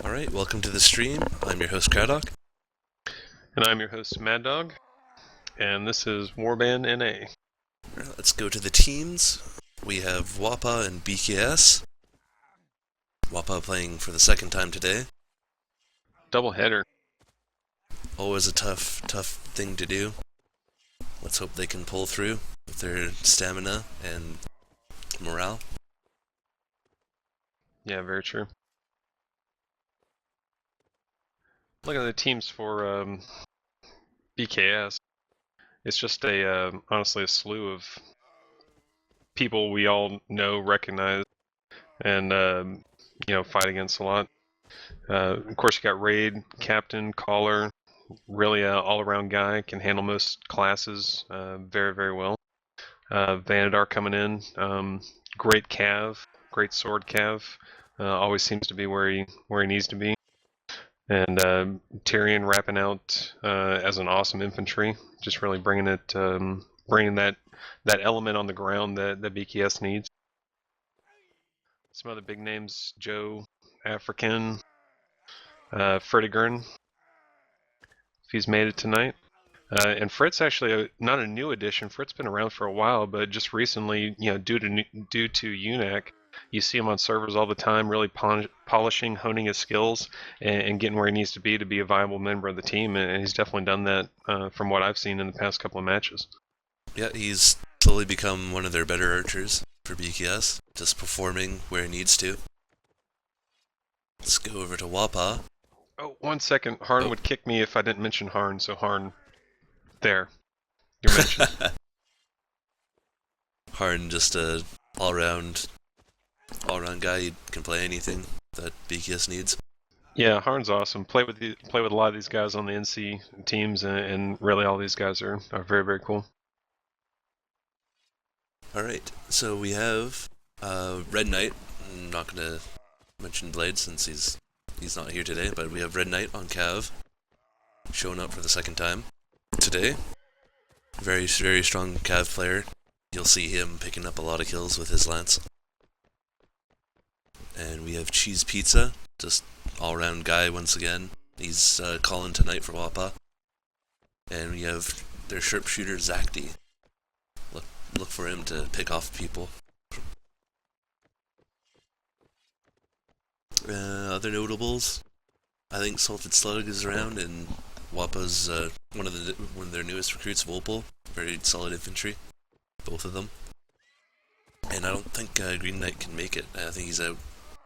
Alright, welcome to the stream. I'm your host, Craddock. And I'm your host, Mad Dog, and this is Warband NA. Alright, let's go to the teams. We have Wappaw and BkS. Wappaw playing for the second time today. Double header. Always a tough thing to do. Let's hope they can pull through with their stamina and morale. Yeah, very true. Look at the teams for BkS. It's just honestly a slew of people we all know, recognize, and fight against a lot. Of course, you got Raid, Captain, Caller, really a all-around guy, can handle most classes very, very well. Vanadar coming in, great Cav, great sword Cav, always seems to be where he needs to be. And Tyrion wrapping out as an awesome infantry, just really bringing that element on the ground that BKS needs. Some other big names: Joe, African, Fredigern, if he's made it tonight. And Fritz actually not a new addition. Fritz been around for a while, but just recently, due to UNAC, you see him on servers all the time, really polishing, honing his skills, and getting where he needs to be a viable member of the team. And he's definitely done that from what I've seen in the past couple of matches. Yeah, he's slowly become one of their better archers for BkS, just performing where he needs to. Let's go over to Wappaw. Oh, 1 second. Harn would kick me if I didn't mention Harn, so Harn, there. You're mentioned. Harden, just a all-round guy. He can play anything that BKS needs. Yeah, Harn's awesome. Play with a lot of these guys on the NC teams, and really all these guys are very, very cool. Alright, so we have Red Knight. I'm not going to mention Blade since he's not here today, but we have Red Knight on Cav, showing up for the second time today. Very, very strong Cav player. You'll see him picking up a lot of kills with his lance. And we have Cheese Pizza, just all-round guy once again. He's calling tonight for Wappaw. And we have their sharpshooter Zacti. Look for him to pick off people. Other notables, I think Salted Slug is around, and Wappaw's one of their newest recruits, Wappaw. Very solid infantry, both of them. And I don't think Green Knight can make it. I think he's out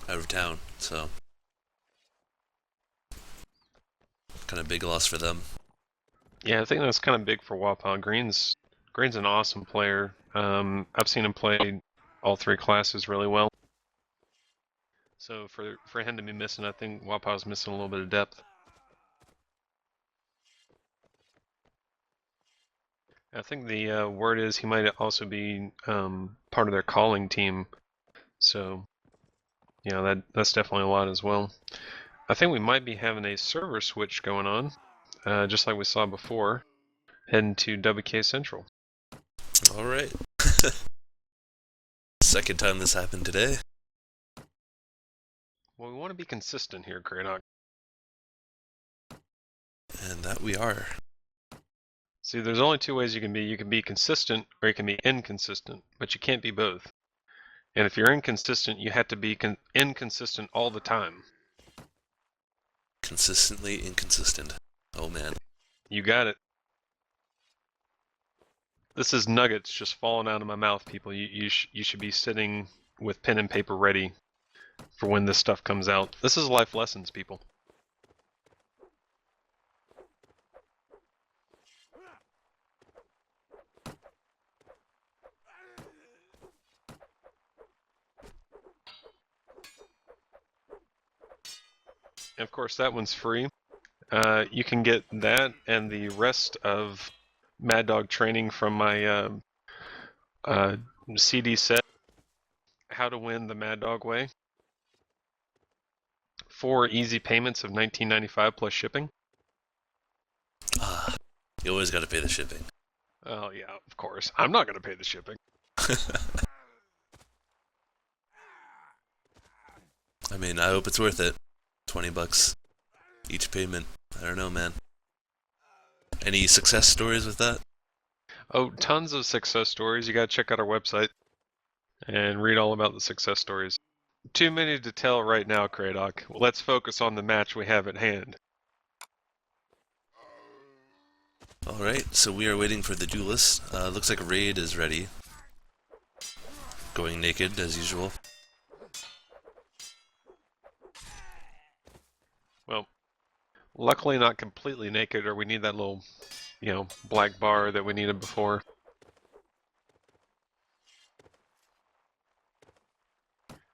of town, so kind of big loss for them. Yeah, I think that's kind of big for Wappaw. Green's an awesome player. I've seen him play all three classes really well. So for him to be missing, I think Wappaw's missing a little bit of depth. I think the word is he might also be part of their calling team. So, that's definitely a lot as well. I think we might be having a server switch going on, just like we saw before, heading to WK Central. Alright. Second time this happened today. Well, we want to be consistent here, Craddock. And that we are. See, there's only two ways you can be. You can be consistent or you can be inconsistent, but you can't be both. And if you're inconsistent, you have to be inconsistent all the time. Consistently inconsistent. Oh man. You got it. This is nuggets just falling out of my mouth, people. You should be sitting with pen and paper ready for when this stuff comes out. This is life lessons, people. And of course, that one's free. You can get that and the rest of Mad Dog training from my CD set, How to Win the Mad Dog Way. 4 easy payments of $19.95 plus shipping. You always gotta pay the shipping. Oh yeah, of course. I'm not gonna pay the shipping. I mean, I hope it's worth it. $20 each payment. I don't know, man. Any success stories with that? Oh, tons of success stories. You gotta check out our website and read all about the success stories. Too many to tell right now, Kradoc. Let's focus on the match we have at hand. Alright, so we are waiting for the duelist. Looks like Raid is ready. Going naked, as usual. Well, luckily not completely naked, or we need that little, black bar that we needed before.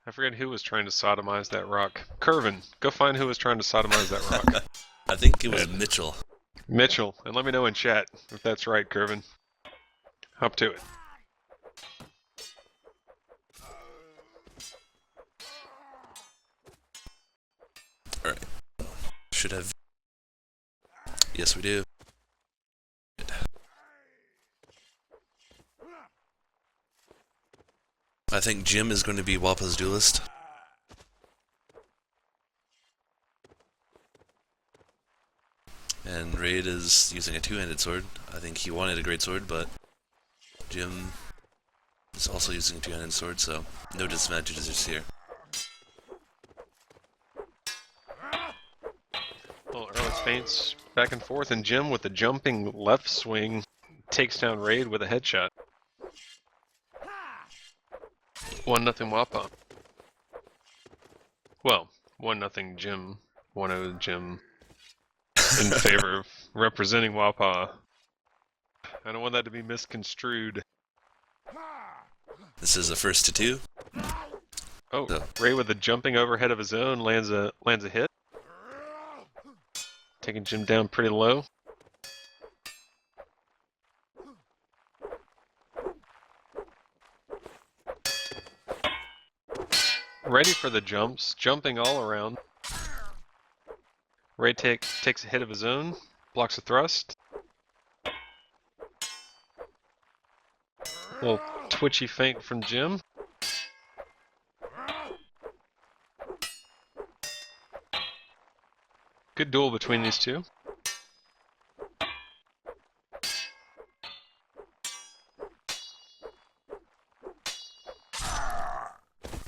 I forget who was trying to sodomize that rock. Curvin, go find who was trying to sodomize that rock. I think it was Mitchell. Mitchell, and let me know in chat if that's right, Curvin. Up to it. Alright. Should have... Yes, we do. I think Jim is going to be Wappaw's duelist. And Raid is using a two-handed sword. I think he wanted a great sword, but Jim is also using a two-handed sword, so no disadvantages here. Well, early feints back and forth, and Jim with the jumping left swing takes down Raid with a headshot. 1-0 Wappaw. Well, 1-0 Jim. 1-0 Jim in favor of representing Wappaw. I don't want that to be misconstrued. This is a first to two. Oh, So. Ray with the jumping overhead of his own lands a hit. Taking Jim down pretty low. Ready for the jumps, jumping all around. Ray takes a hit of his own, blocks a thrust. Little twitchy feint from Jim. Good duel between these two.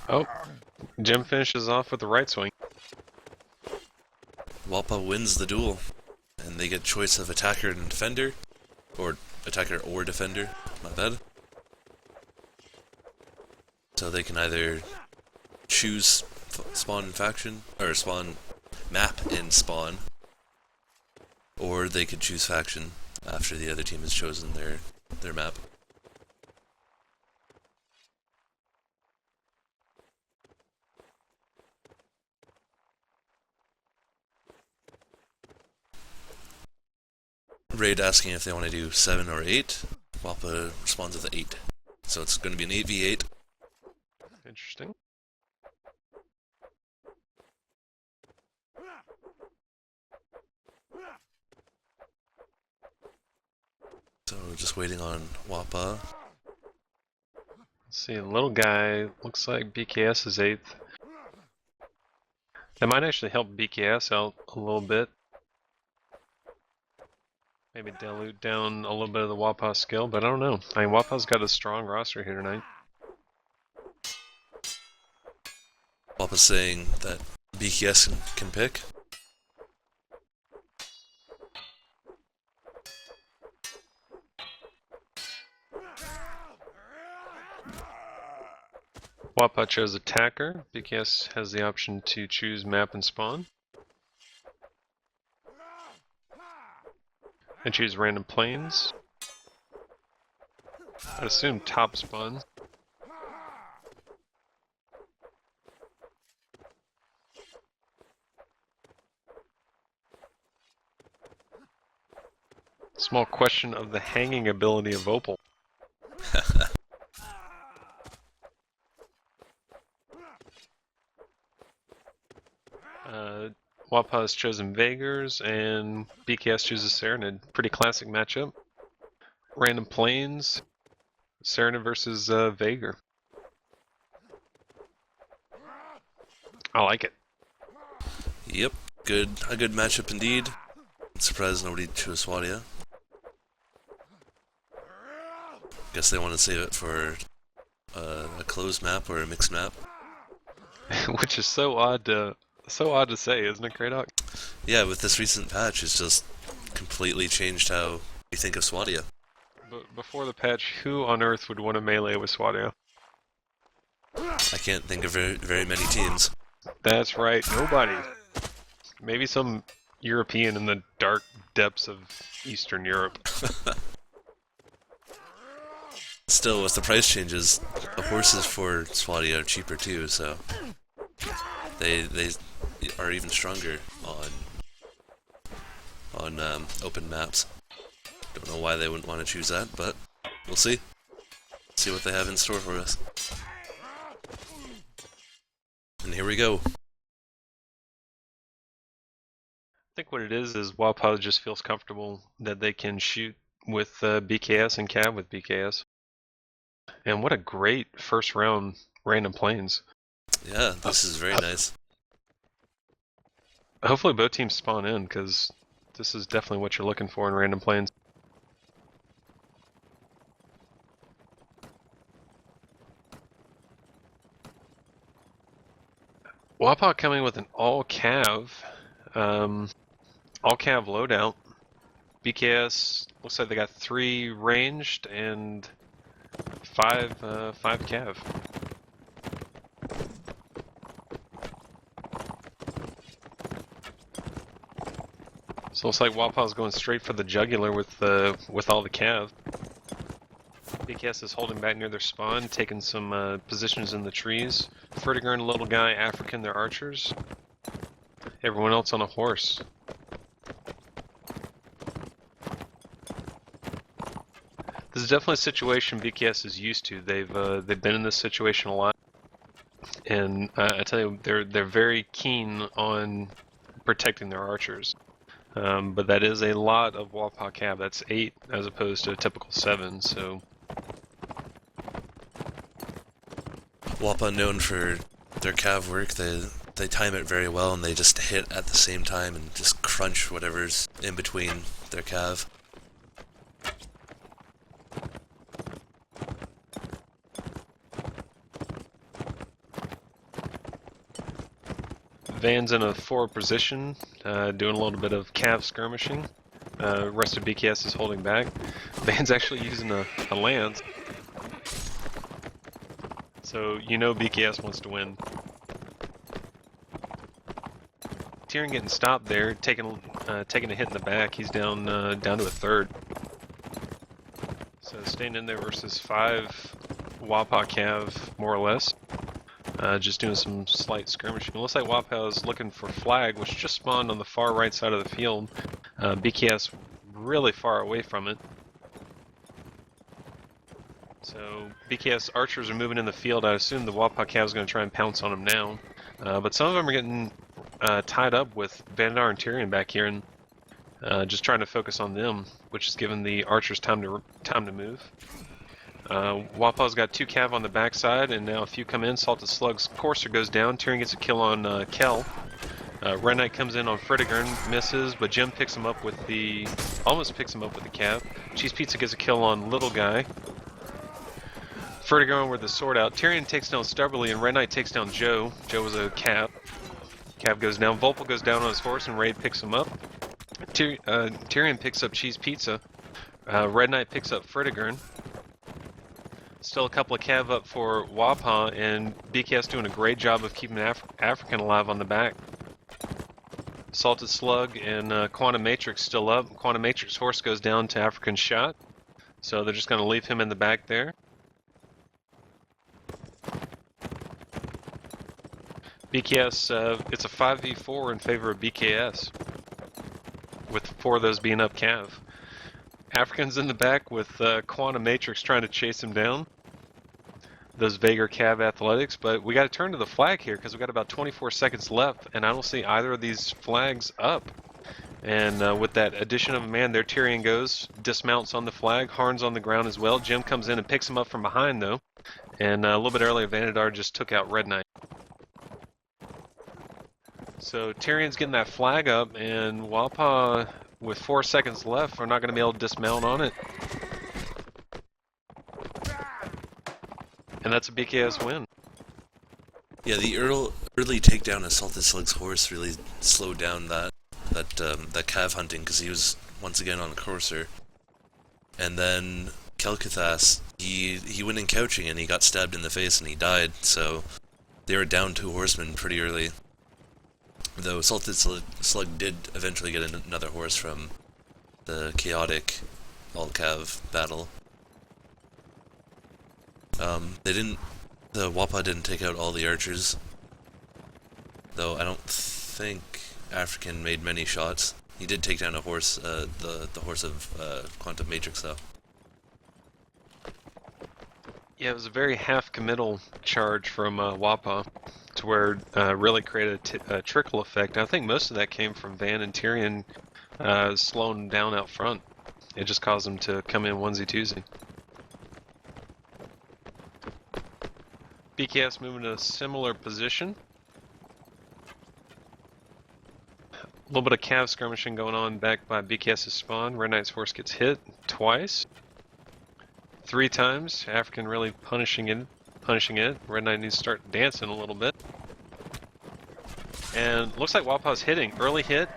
Oh, Jim finishes off with the right swing. Wappaw wins the duel, and they get choice of attacker and defender, or attacker or defender, my bad. So they can either choose spawn faction, or spawn map in spawn, or they could choose faction after the other team has chosen their map. Raid asking if they want to do 7 or 8. Wappaw responds with 8. So it's going to be an 8v8. Interesting. So just waiting on Wappaw. Let's see, the little guy looks like BkS is 8th. That might actually help BkS out a little bit. Maybe dilute down a little bit of the Wappaw skill, but I don't know. I mean, Wappaw's got a strong roster here tonight. Wappaw's saying that BkS can pick. Wappaw chose attacker. BkS has the option to choose map and spawn. And choose random planes. I'd assume top spawn. Small question of the hanging ability of Opal. Wappaw has chosen Vagers, and BkS chooses Serenade. Pretty classic matchup. Random planes, Serenade versus Vager. I like it. Yep, a good matchup indeed. Surprised nobody chose Swadia. Guess they want to save it for a closed map or a mixed map. Which is so odd to say, isn't it, Kratok? Yeah, with this recent patch, it's just completely changed how we think of Swadia. But before the patch, who on earth would want to melee with Swadia? I can't think of very many teams. That's right, nobody. Maybe some European in the dark depths of Eastern Europe. Still, with the price changes, the horses for Swadia are cheaper too, so they are even stronger on open maps. Don't know why they wouldn't want to choose that, but we'll see. See what they have in store for us. And here we go. I think what it is Wappaw just feels comfortable that they can shoot with BkS and cab with BkS. And what a great first round random planes. Yeah, this is very nice. Hopefully both teams spawn in, because this is definitely what you're looking for in random planes. Wappaw coming with an all-cav loadout. BkS looks like they got 3 ranged and 5 cav. So it looks like Wappaw's going straight for the jugular with all the cav. BkS is holding back near their spawn, taking some positions in the trees. Fertiger and little guy, African, they're archers. Everyone else on a horse. This is definitely a situation BkS is used to. They've been in this situation a lot, and I tell you, they're very keen on protecting their archers. But that is a lot of Wappaw cav. That's 8 as opposed to a typical 7. So Wappaw known for their cav work. They time it very well, and they just hit at the same time and just crunch whatever's in between their cav. Van's in a forward position, doing a little bit of cav skirmishing. Rest of BkS is holding back. Van's actually using a lance. So you know BkS wants to win. Tyrion getting stopped there, taking a hit in the back. He's down to a third. So staying in there versus 5 Wappaw cav, more or less. Just doing some slight skirmishing. It looks like Wappaw is looking for flag, which just spawned on the far right side of the field. BkS really far away from it. So BkS archers are moving in the field. I assume the Wappaw cav is going to try and pounce on them now. But some of them are getting tied up with Vandar and Tyrion back here, and just trying to focus on them, which is giving the archers time to move. Wappaw's got 2 cav on the backside, and now a few come in. Salted Slug's Courser goes down. Tyrion gets a kill on Kel. Red Knight comes in on Fritiger, misses, but Jim picks him up with the cav. Cheese Pizza gets a kill on Little Guy. Fritiger on with the sword out. Tyrion takes down Stubbornly, and Red Knight takes down Joe. Joe was a cav. Cav goes down. Volpal goes down on his horse, and Raid picks him up. Tyrion picks up Cheese Pizza. Red Knight picks up Fritiger. Still a couple of cav up for Wappaw, and BkS doing a great job of keeping African alive on the back. Salted Slug and Quantum Matrix still up. Quantum Matrix horse goes down to African shot, so they're just going to leave him in the back there. BkS, it's a 5v4 in favor of BkS, with 4 of those being up cav. African's in the back with Quantum Matrix trying to chase him down. Those Vagar cav athletics, but we got to turn to the flag here because we got about 24 seconds left, and I don't see either of these flags up. And with that addition of a man there, Tyrion goes, dismounts on the flag, Harn's on the ground as well. Jim comes in and picks him up from behind though, and a little bit earlier, Vanadar just took out Red Knight. So Tyrion's getting that flag up, and Wappaw, with 4 seconds left, are not going to be able to dismount on it. And that's a BkS win. Yeah, the early takedown of Salted Slug's horse really slowed down that cav hunting because he was once again on a courser. And then Kel'Kathas, he went in couching and he got stabbed in the face and he died. So they were down 2 horsemen pretty early. Though Salted Slug did eventually get another horse from the chaotic all-cav battle. The Wappaw didn't take out all the archers, though I don't think African made many shots. He did take down a horse, the horse of Quantum Matrix, though. Yeah, it was a very half-committal charge from Wappaw, to where really created a trickle effect. I think most of that came from Van and Tyrion slowing down out front. It just caused them to come in onesie-twosie. BkS moving to a similar position. A little bit of cav skirmishing going on back by BkS's spawn. Red Knight's horse gets hit twice. 3 times. African really punishing it. Red Knight needs to start dancing a little bit. And looks like Wappaw's hitting. Early hit.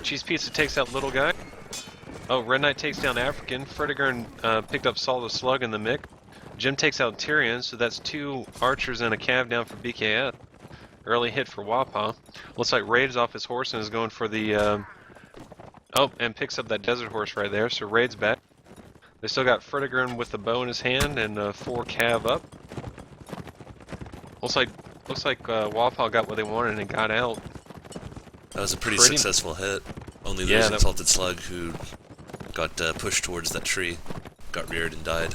Cheese Pizza takes out little guy. Oh, Red Knight takes down African. Fredigern picked up Salted Slug in the mix. Jim takes out Tyrion, so that's 2 archers and a cav down for BkS. Early hit for Wappaw. Looks like Raid's off his horse and is going for the... Oh, and picks up that desert horse right there, so Raid's back. They still got Fredigern with the bow in his hand and 4 cav up. Looks like Wappaw got what they wanted and got out. That was a pretty successful hit. Only losing Salted Slug, who got pushed towards that tree, got reared and died.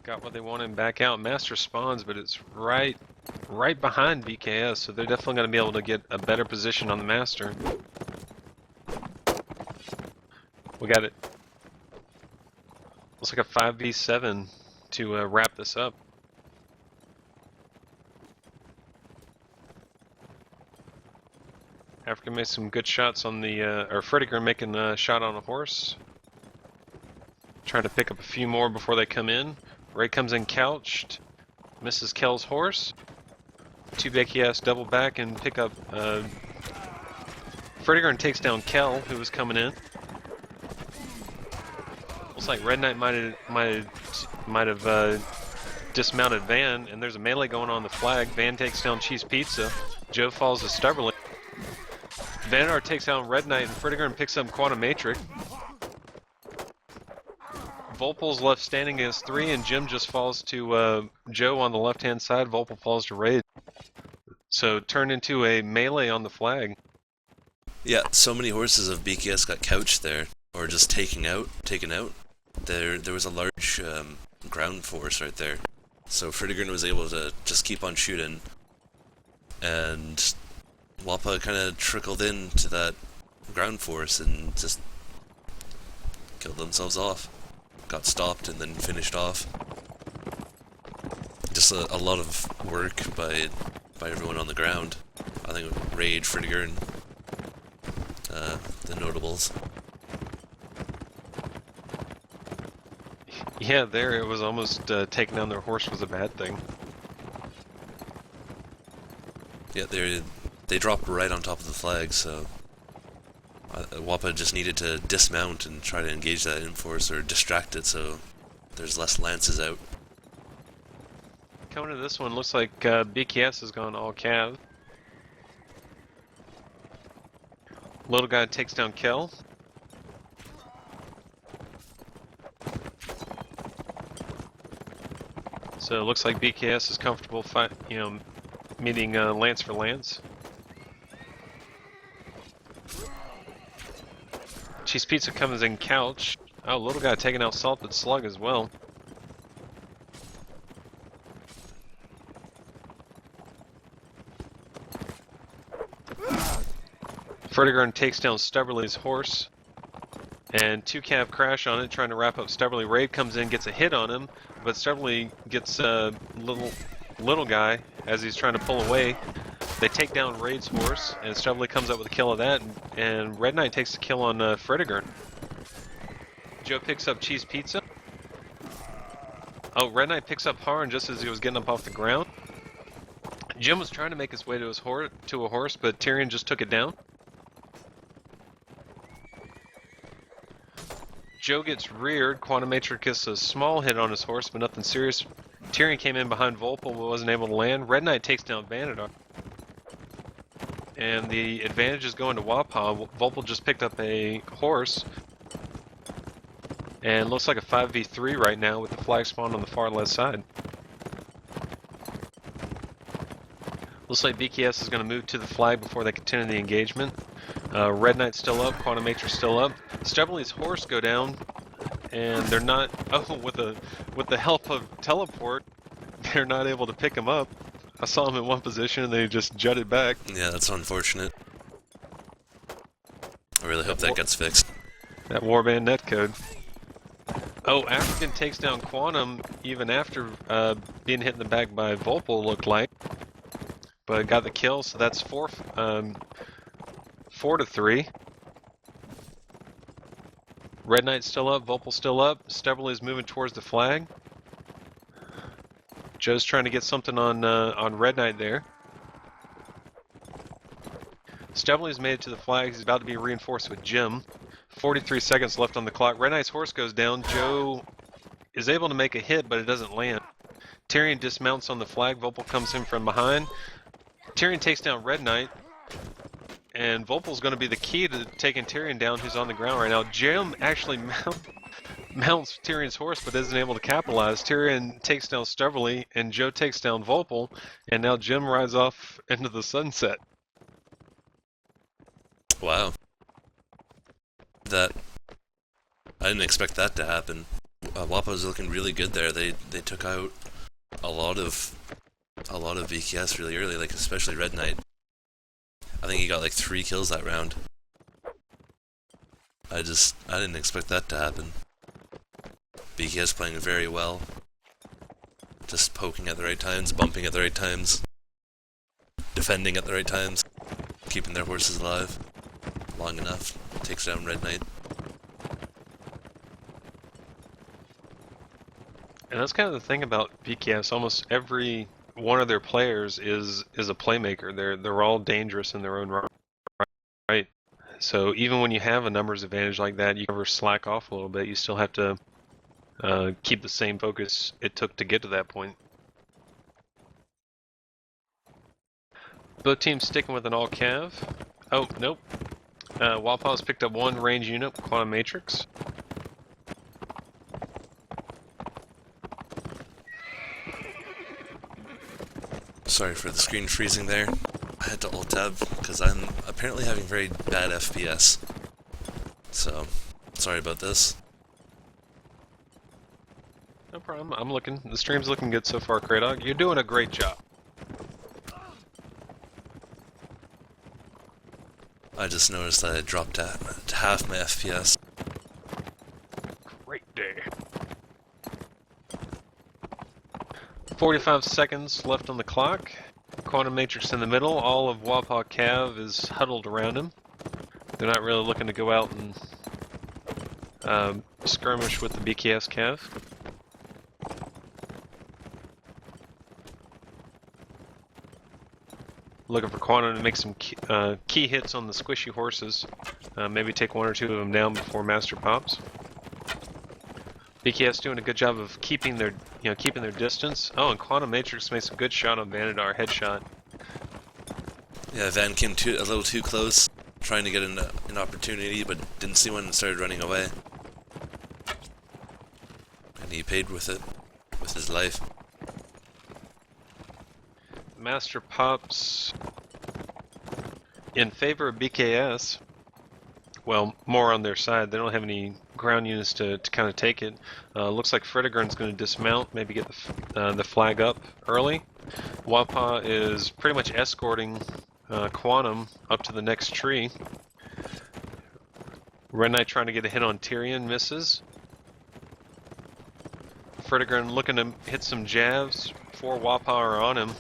Got what they wanted and back out. Master spawns, but it's right behind BkS, so they're definitely going to be able to get a better position on the Master. We got it. Looks like a 5v7 to wrap this up. African made some good shots on the, or Fredigern making a shot on a horse. Trying to pick up a few more before they come in. Ray comes in couched, misses Kel's horse. 2 BkS double back and pick up, Fredigern takes down Kel, who was coming in. Looks like Red Knight might have dismounted Van, and there's a melee going on the flag. Van takes down Cheese Pizza. Joe falls to Stubberly. Vanguard takes down Red Knight, and Fredigern picks up Quantum Matrix. Volpol's left standing against 3, and Jim just falls to Joe on the left-hand side. Volpol falls to Raid. So turned into a melee on the flag. Yeah, so many horses of BkS got couched there, or just taken out. There was a large ground force right there. So Fredigern was able to just keep on shooting, and Wappaw kind of trickled into that ground force and just killed themselves off. Got stopped and then finished off. Just a lot of work by everyone on the ground. I think Raid, Fredigern, the notables. Yeah, there it was almost taking down their horse was a bad thing. Yeah, they dropped right on top of the flag, so Wappaw just needed to dismount and try to engage that in-force or distract it so there's less lances out. Coming to this one, looks like BkS has gone all cav. Little guy takes down Kel. So it looks like BkS is comfortable meeting lance for lance. Cheese Pizza comes in couch. Oh, little guy taking out Salted Slug as well. Fredigern takes down Stubberly's horse. And 2 cav crash on it, trying to wrap up Stubbornly. Raid comes in, gets a hit on him, but Stubbornly gets a little guy as he's trying to pull away. They take down Raid's horse, and Stubbornly comes up with a kill of that, and Red Knight takes the kill on Fredigern. Joe picks up Cheese Pizza. Oh, Red Knight picks up Harn just as he was getting up off the ground. Jim was trying to make his way to a horse, but Tyrion just took it down. Joe gets reared. Quantum Matrix gets a small hit on his horse, but nothing serious. Tyrion came in behind Volpal, but wasn't able to land. Red Knight takes down Vanadar. And the advantage is going to Wappaw. Volpal just picked up a horse. And looks like a 5v3 right now with the flag spawn on the far left side. Looks like BkS is going to move to the flag before they continue the engagement. Red Knight's still up, Quantum Matrix still up. Stubbornly's horse go down, and they're not. Oh, with the help of teleport, they're not able to pick him up. I saw him in one position, and they just jutted back. Yeah, that's unfortunate. I really hope that gets fixed. That warband netcode. Oh, African takes down Quantum even after being hit in the back by Volpal, looked like. But got the kill, so that's 4 to 3. Red Knight's still up, Volpal's still up. Stubbornly's moving towards the flag. Joe's trying to get something on Red Knight there. Stubbornly's made it to the flag. He's about to be reinforced with Jim. 43 seconds left on the clock. Red Knight's horse goes down. Joe is able to make a hit, but it doesn't land. Tyrion dismounts on the flag. Volpal comes in from behind. Tyrion takes down Red Knight. And Volpal's going to be the key to taking Tyrion down, who's on the ground right now. Jim actually mounts Tyrion's horse, but isn't able to capitalize. Tyrion takes down Stubbornly, and Joe takes down Volpal, and now Jim rides off into the sunset. Wow. I didn't expect that to happen. Wappaw's looking really good there. They took out a lot of BkS really early, like especially Red Knight. I think he got like 3 kills that round. I didn't expect that to happen. BkS playing very well. Just poking at the right times, bumping at the right times, defending at the right times, keeping their horses alive long enough. Takes down Red Knight. And that's kind of the thing about BkS. Almost every one of their players is a playmaker. They're all dangerous in their own right. So even when you have a numbers advantage like that, you never slack off a little bit. You still have to keep the same focus it took to get to that point. Both teams sticking with an all cav. Oh, nope. Wappaw's picked up 1 range unit, Quantum Matrix. Sorry for the screen freezing there. I had to alt tab because I'm apparently having very bad FPS. So, sorry about this. No problem. I'm looking. The stream's looking good so far, Kraydog. You're doing a great job. I just noticed that I dropped at half my FPS. Great day. 45 seconds left on the clock. Quantum Matrix in the middle. All of Wappaw Cav is huddled around him. They're not really looking to go out and skirmish with the BkS Cav. Looking for Quantum to make some key hits on the squishy horses. Maybe take 1 or 2 of them down before Master pops. BkS doing a good job of keeping their distance. Oh, and Quantum Matrix makes a good shot on Vanadar, headshot. Yeah, Van came a little too close, trying to get an opportunity, but didn't see one and started running away. And he paid with it, with his life. Master pops in favor of BkS. Well, more on their side. They don't have any ground units to kind of take it. Looks like Fredigern's going to dismount, maybe get the flag up early. Wappaw is pretty much escorting Quantum up to the next tree. Red Knight trying to get a hit on Tyrion, misses. Fredegren looking to hit some jabs. 4 Wappaw are on him.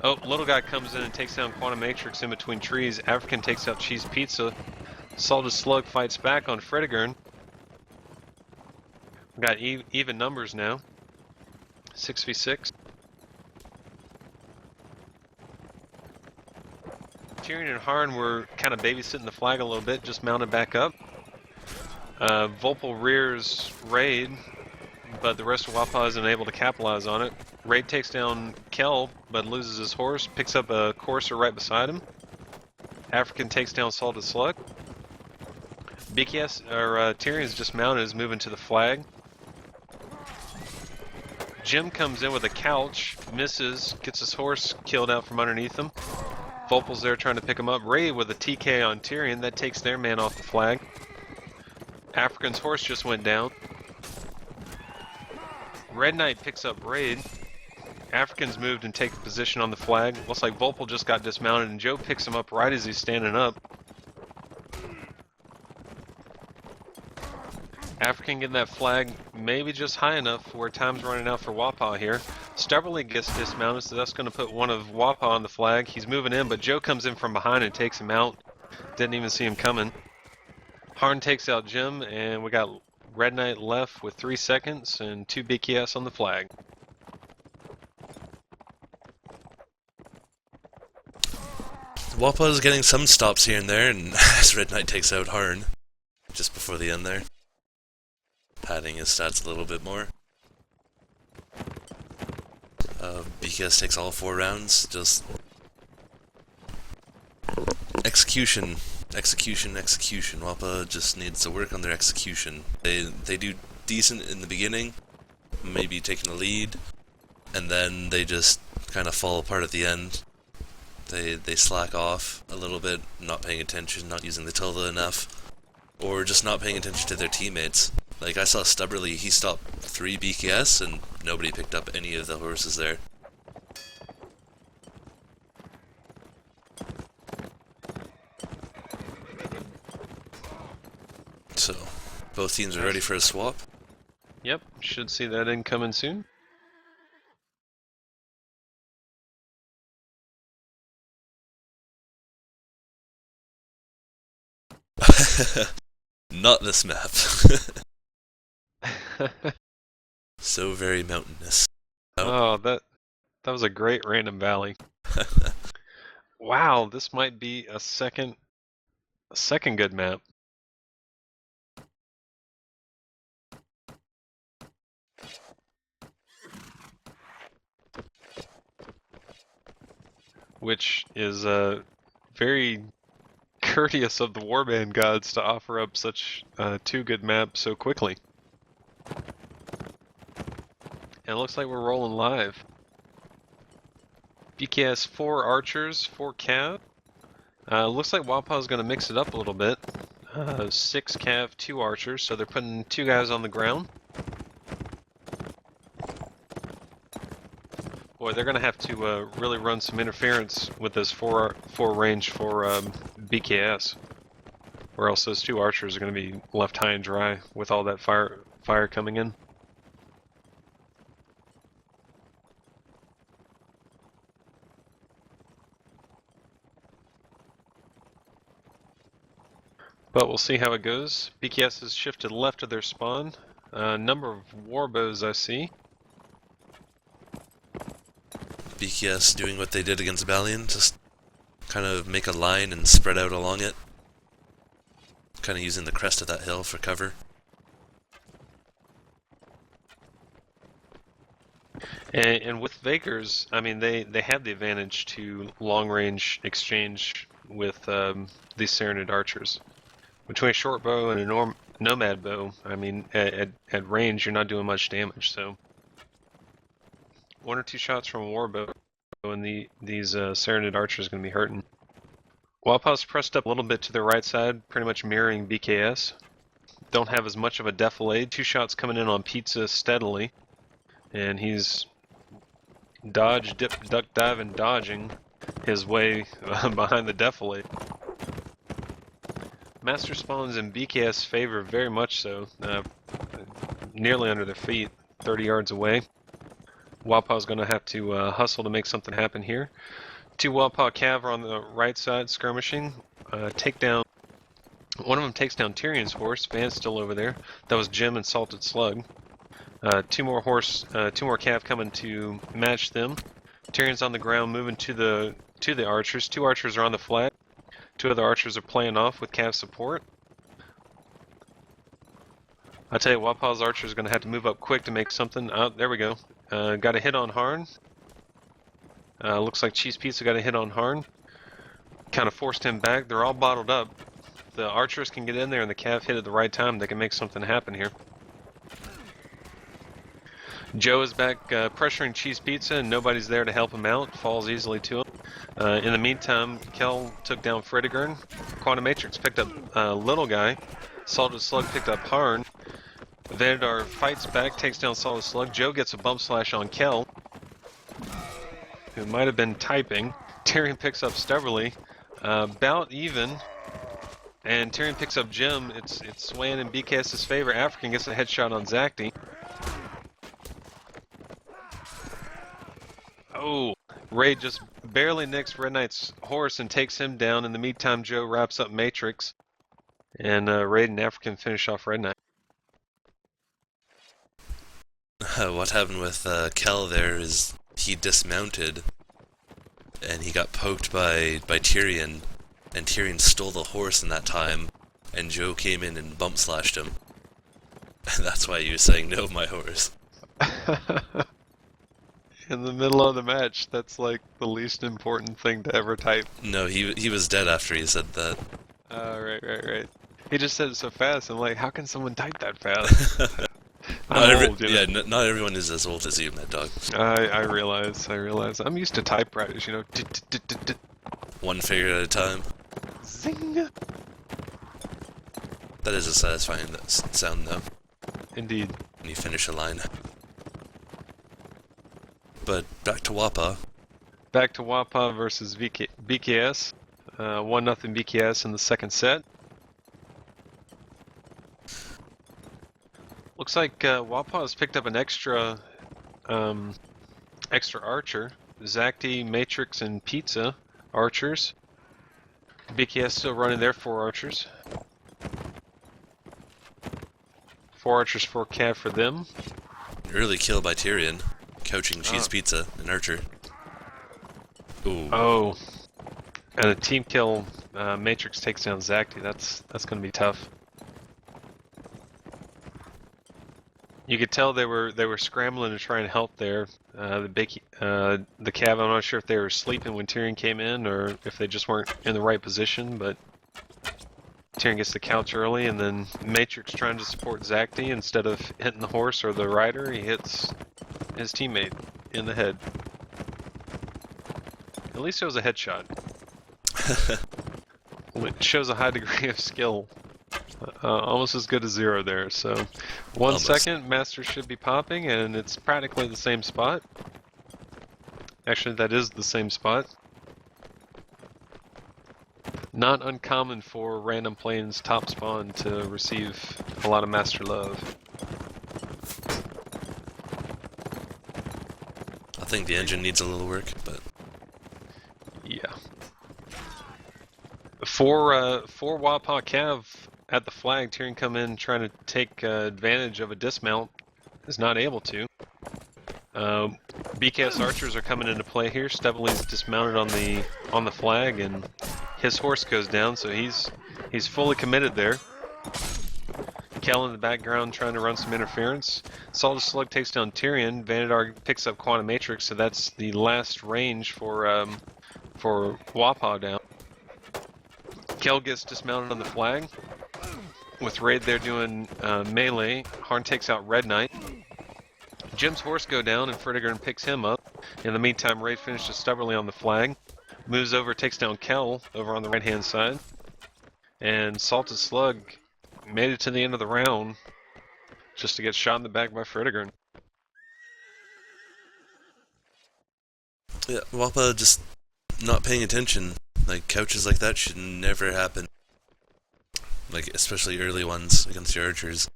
Oh, little guy comes in and takes down Quantum Matrix in between trees. African takes out Cheese Pizza. Salted Slug fights back on Fredegren. Got even numbers now. 6v6. Tyrion and Harn were kind of babysitting the flag a little bit, just mounted back up. Volpal rears Raid, but the rest of Wappaw isn't able to capitalize on it. Raid takes down Kel, but loses his horse, picks up a courser right beside him. African takes down Salted Slug. BkS, or Tyrion's just mounted, is moving to the flag. Jim comes in with a couch, misses, gets his horse killed out from underneath him. Volpal's there trying to pick him up. Raid with a TK on Tyrion, that takes their man off the flag. African's horse just went down. Red Knight picks up Raid. African's moved and take position on the flag. Looks like Volpal just got dismounted and Joe picks him up right as he's standing up. African getting that flag maybe just high enough where time's running out for Wappaw here. Stubbornly gets dismounted, so that's going to put one of Wappaw on the flag. He's moving in, but Joe comes in from behind and takes him out. Didn't even see him coming. Harn takes out Jim, and we got Red Knight left with 3 seconds and 2 BkS on the flag. Wappaw is getting some stops here and there, and as Red Knight takes out Harn just before the end there, padding his stats a little bit more. BkS takes all 4 rounds, just execution. Wappaw just needs to work on their execution. They do decent in the beginning, maybe taking a lead, and then they just kind of fall apart at the end. They slack off a little bit, not paying attention, not using the tilde enough, or just not paying attention to their teammates. Like, I saw Stubbornly, he stopped 3 BkS and nobody picked up any of the horses there. So, both teams are ready for a swap. Yep, should see that incoming soon. Not this map. So very mountainous. Oh, that was a great random valley. Wow, this might be a second good map. Which is very courteous of the Warband gods to offer up such 2 good maps so quickly. And it looks like we're rolling live. BkS 4 archers, 4 cav. Looks like Wappaw is going to mix it up a little bit. 6 cav, 2 archers, so they're putting 2 guys on the ground. Boy, they're going to have to really run some interference with this 4 range for BkS, or else those 2 archers are going to be left high and dry with all that fire coming in. But we'll see how it goes. BkS has shifted left of their spawn. Number of warbows I see. BkS doing what they did against Balian, just kind of make a line and spread out along it. Kind of using the crest of that hill for cover. And with Vakers, I mean, they have the advantage to long-range exchange with these Serenade archers. Between a short bow and a nomad bow, I mean, at range, you're not doing much damage, so 1 or 2 shots from a warbow and these Serenade archers are going to be hurting. Wappaw's pressed up a little bit to their right side, pretty much mirroring BkS. Don't have as much of a defilade. 2 shots coming in on Pizza steadily, and he's dodge, dip, duck, dive, and dodging his way behind the defilade. Master spawns in BkS favor very much so. Nearly under their feet, 30 yards away. Wappaw's going to have to hustle to make something happen here. 2 Wappaw Cav are on the right side skirmishing. Take down. One of them takes down Tyrion's horse. Van's still over there. That was Jim and Salted Slug. 2 more Cav coming to match them. Tyrion's on the ground, moving to the archers. 2 archers are on the flag. 2 other archers are playing off with Cav support. I tell you, Wappaw's archer is going to have to move up quick to make something. Oh, there we go. Got a hit on Harn. Looks like Cheese Pizza got a hit on Harn. Kind of forced him back. They're all bottled up. The archers can get in there and the Cav hit at the right time. They can make something happen here. Joe is back pressuring Cheese Pizza and nobody's there to help him out. Falls easily to him. In the meantime, Kel took down Fredigern. Quantum Matrix picked up Little Guy. Salted Slug picked up Harn. Vanadar fights back, takes down Salted Slug. Joe gets a bump slash on Kel, who might have been typing. Tyrion picks up Stubberly. Bout even. And Tyrion picks up Jim. It's swaying in BKS's favor. African gets a headshot on Zacti. Oh, Raid just barely nicks Red Knight's horse and takes him down. In the meantime, Joe wraps up Matrix. And Raid and African finish off Red Knight. What happened with Kel there is he dismounted and he got poked by Tyrion, and Tyrion stole the horse in that time, and Joe came in and bump slashed him. And that's why he was saying, "No, my horse." In the middle of the match, that's like the least important thing to ever type. No, he was dead after he said that. Right. He just said it so fast. I'm like, how can someone type that fast? I'm old, you know? Not everyone is as old as you, Mad Dog. I realize. I'm used to typewriters, you know. One finger at a time. Zing! That is a satisfying sound, though. Indeed. When you finish a line. But back to Wappaw. Back to Wappaw versus BkS. 1-0 BkS in the second set. Looks like Wappaw has picked up an extra archer. Zacti, Matrix, and Pizza archers. BkS still running their 4 archers. 4 archers, 4 cav for them. Early kill by Tyrion, couching Cheese Pizza, an archer. Ooh. Oh, and a team kill. Matrix takes down Zacti. That's going to be tough. You could tell they were scrambling to try and help there. The Cav, I'm not sure if they were sleeping when Tyrion came in or if they just weren't in the right position, but Tyrion gets the couch early, and then Matrix trying to support Zacti. Instead of hitting the horse or the rider, he hits his teammate in the head. At least it was a headshot. It shows a high degree of skill. Almost as good as 0 there, so 1 second, Master should be popping, and it's practically the same spot. Actually, that is the same spot. Not uncommon for random planes top spawn to receive a lot of Master love. I think the engine needs a little work, but... Yeah. 4 Wappaw Cav at the flag. Tyrion come in trying to take advantage of a dismount. Is not able to. BkS archers are coming into play here. Stubbley's dismounted on the flag, and his horse goes down, so he's fully committed there. Kel in the background trying to run some interference. Salted Slug takes down Tyrion. Vanadar picks up Quantum Matrix, so that's the last range for Wappaw down. Kel gets dismounted on the flag. With Raid there doing melee, Harn takes out Red Knight. Jim's horse go down and Fredigern picks him up. In the meantime, Raid finishes stubbornly on the flag. Moves over, takes down Kel over on the right hand side. And Salted Slug made it to the end of the round just to get shot in the back by Fredigern. Yeah, Wappaw just not paying attention. Like, couches like that should never happen. like especially early ones against your archers.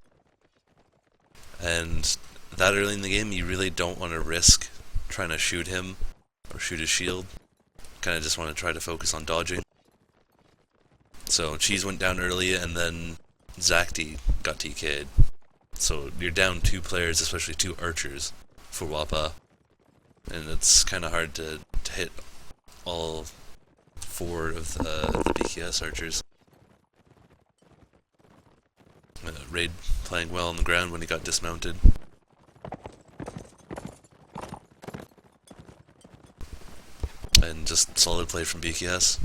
And that early in the game, you really don't want to risk trying to shoot him or shoot his shield. Kind of just want to try to focus on dodging. So Cheese went down early, and then Zacti got TK'd. So you're down 2 players, especially 2 archers, for Wappaw. And it's kind of hard to hit all 4 of the BkS archers. Raid playing well on the ground when he got dismounted. And just solid play from BkS.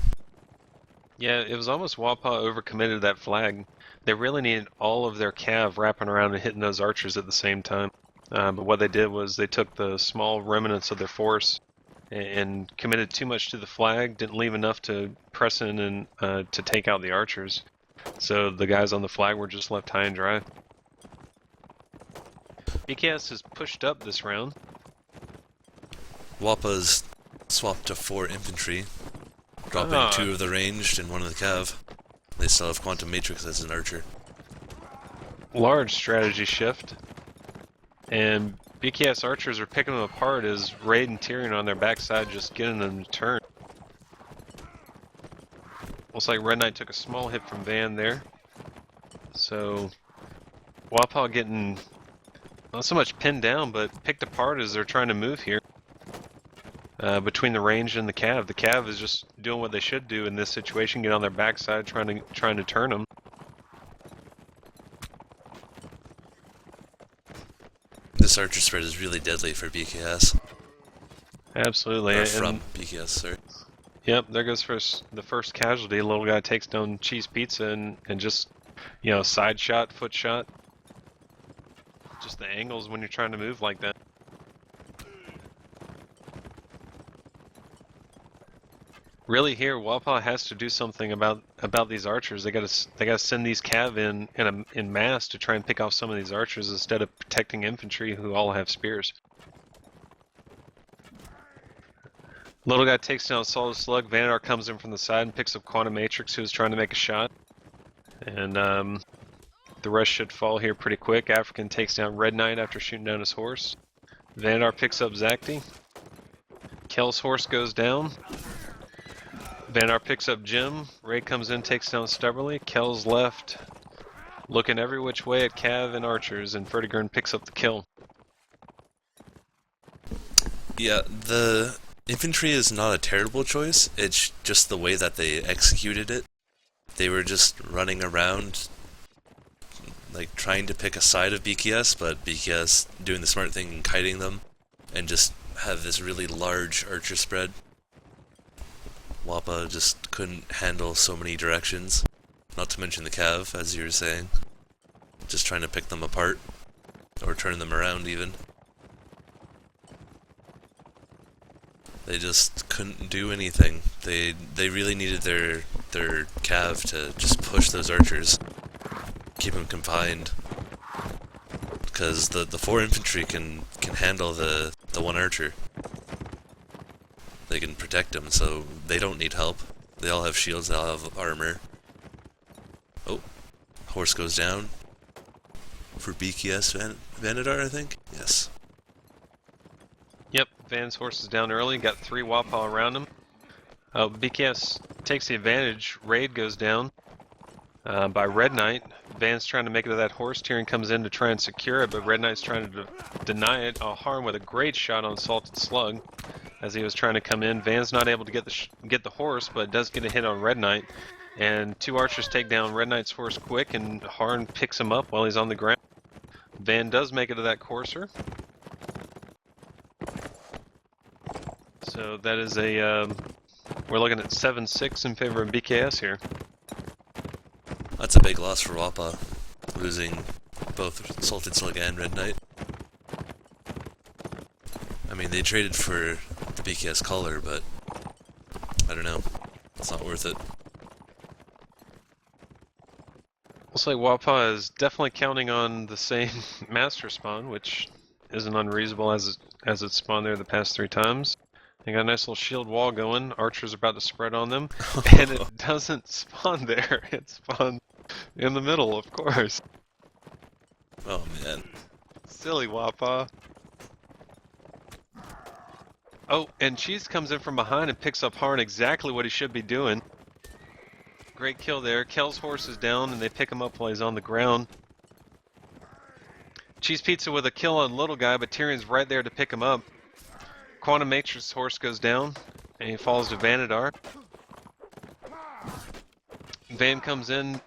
Yeah, it was almost Wappaw overcommitted that flag. They really needed all of their cav wrapping around and hitting those archers at the same time. But what they did was they took the small remnants of their force and committed too much to the flag, didn't leave enough to press in and to take out the archers. So the guys on the flag were just left high and dry. BkS has pushed up this round. Wappaw's swapped to 4 infantry, dropping 2 of the ranged and 1 of the cav. They still have Quantum Matrix as an archer. Large strategy shift. And BkS archers are picking them apart as Raid and Tyrion on their backside just getting them to turn. Looks like Red Knight took a small hit from Van there. So Wappaw getting not so much pinned down, but picked apart as they're trying to move here. Between the range and the cav. The cav is just doing what they should do in this situation, get on their backside trying to turn them. This archer spread is really deadly for BkS. Absolutely. Or from BkS, sorry. Yep, there goes the first casualty. Little guy takes down Cheese Pizza and just, you know, side shot, foot shot. Just the angles when you're trying to move like that. Really, here Wappaw has to do something about these archers. They gotta send these cav in mass to try and pick off some of these archers instead of protecting infantry who all have spears. Little guy takes down Solid Slug. Vanadar comes in from the side and picks up Quantum Matrix, who's trying to make a shot. And the rest should fall here pretty quick. African takes down Red Knight after shooting down his horse. Vanadar picks up Zacti. Kel's horse goes down. Vanadar picks up Jim. Ray comes in, takes down Stubbornly. Kel's left, looking every which way at Cav and archers, and Vertigern picks up the kill. Yeah, the infantry is not a terrible choice. It's just the way that they executed it. They were just running around, like trying to pick a side of BkS, but BkS doing the smart thing and kiting them, and just have this really large archer spread. Wappaw just couldn't handle so many directions, not to mention the cav, as you were saying. Just trying to pick them apart, or turn them around even. They just couldn't do anything. They really needed their cav to just push those archers, keep them confined. Because the 4 infantry can handle the 1 archer. They can protect him, so they don't need help. They all have shields, they all have armor. Oh, horse goes down. For BkS Vanadar, I think? Yes. Yep, Van's horse is down early, got 3 Wappaw around him. BkS takes the advantage, Raid goes down by Red Knight. Van's trying to make it to that horse, Tyrion comes in to try and secure it, but Red Knight's trying to deny it. Harm with a great shot on Salted Slug as he was trying to come in. Van's not able to get the horse, but does get a hit on Red Knight. And 2 archers take down Red Knight's horse quick, and Harn picks him up while he's on the ground. Van does make it to that courser. So that is we're looking at 7-6 in favor of BkS here. That's a big loss for Wappaw, losing both Salted Slug and Red Knight. I mean, they traded for the BkS color, but I don't know. It's not worth it. Looks like Wappaw is definitely counting on the same master spawn, which isn't unreasonable as it spawned there the past 3 times. They got a nice little shield wall going. Archers are about to spread on them, and it doesn't spawn there. It spawned In the middle, of course. Oh man. Silly Wappaw. Oh, and Cheese comes in from behind and picks up Harn exactly what he should be doing. Great kill there. Kel's horse is down and they pick him up while he's on the ground. Cheese Pizza with a kill on Little Guy, but Tyrion's right there to pick him up. Quantum Matrix horse goes down and he falls to Vanadar. Van comes in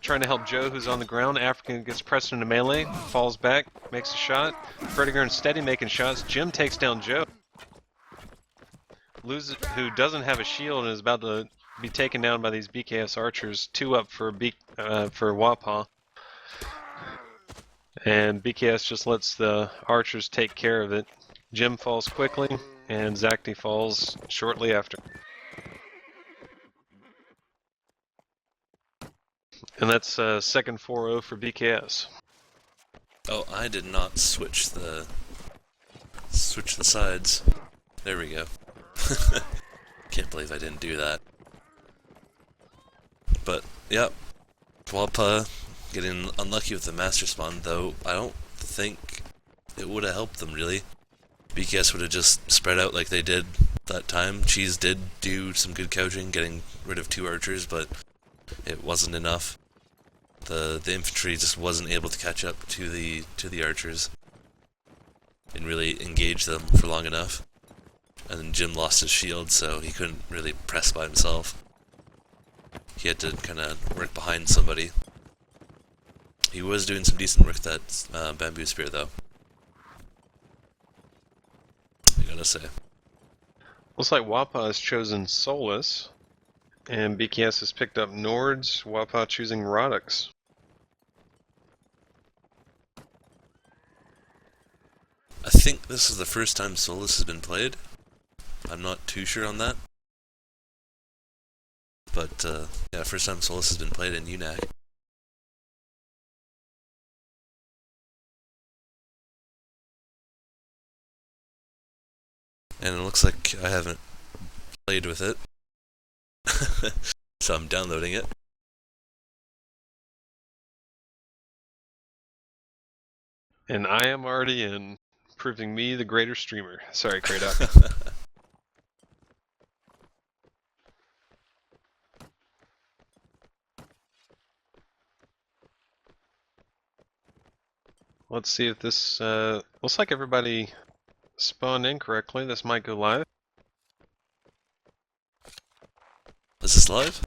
trying to help Joe, who's on the ground. African gets pressed into melee, falls back, makes a shot. Frediger and Steady making shots. Jim takes down Joe, who doesn't have a shield and is about to be taken down by these BkS archers. 2 up for Wappaw. And BkS just lets the archers take care of it. Jim falls quickly, and Zacti falls shortly after. And that's second 4-0 for BkS. Oh, I did not switch the sides. There we go. Can't believe I didn't do that. But yep, Wappaw getting unlucky with the master spawn, though I don't think it would have helped them really. BkS would have just spread out like they did that time. Cheese did do some good couching, getting rid of 2 archers, but it wasn't enough. The infantry just wasn't able to catch up to the archers and really engage them for long enough. And then Jim lost his shield, so he couldn't really press by himself. He had to kind of work behind somebody. He was doing some decent work with that bamboo spear, though. I gotta say. Looks like Wappaw has chosen Solus, and BkS has picked up Nords, Wappaw choosing Rodux. I think this is the first time Solus has been played. I'm not too sure on that. But, yeah, first time Solus has been played in UNAC. And it looks like I haven't played with it. So I'm downloading it. And I am already in, proving me the greater streamer. Sorry, Kratok. Let's see if this, looks like everybody spawned in correctly. This might go live. Is this live?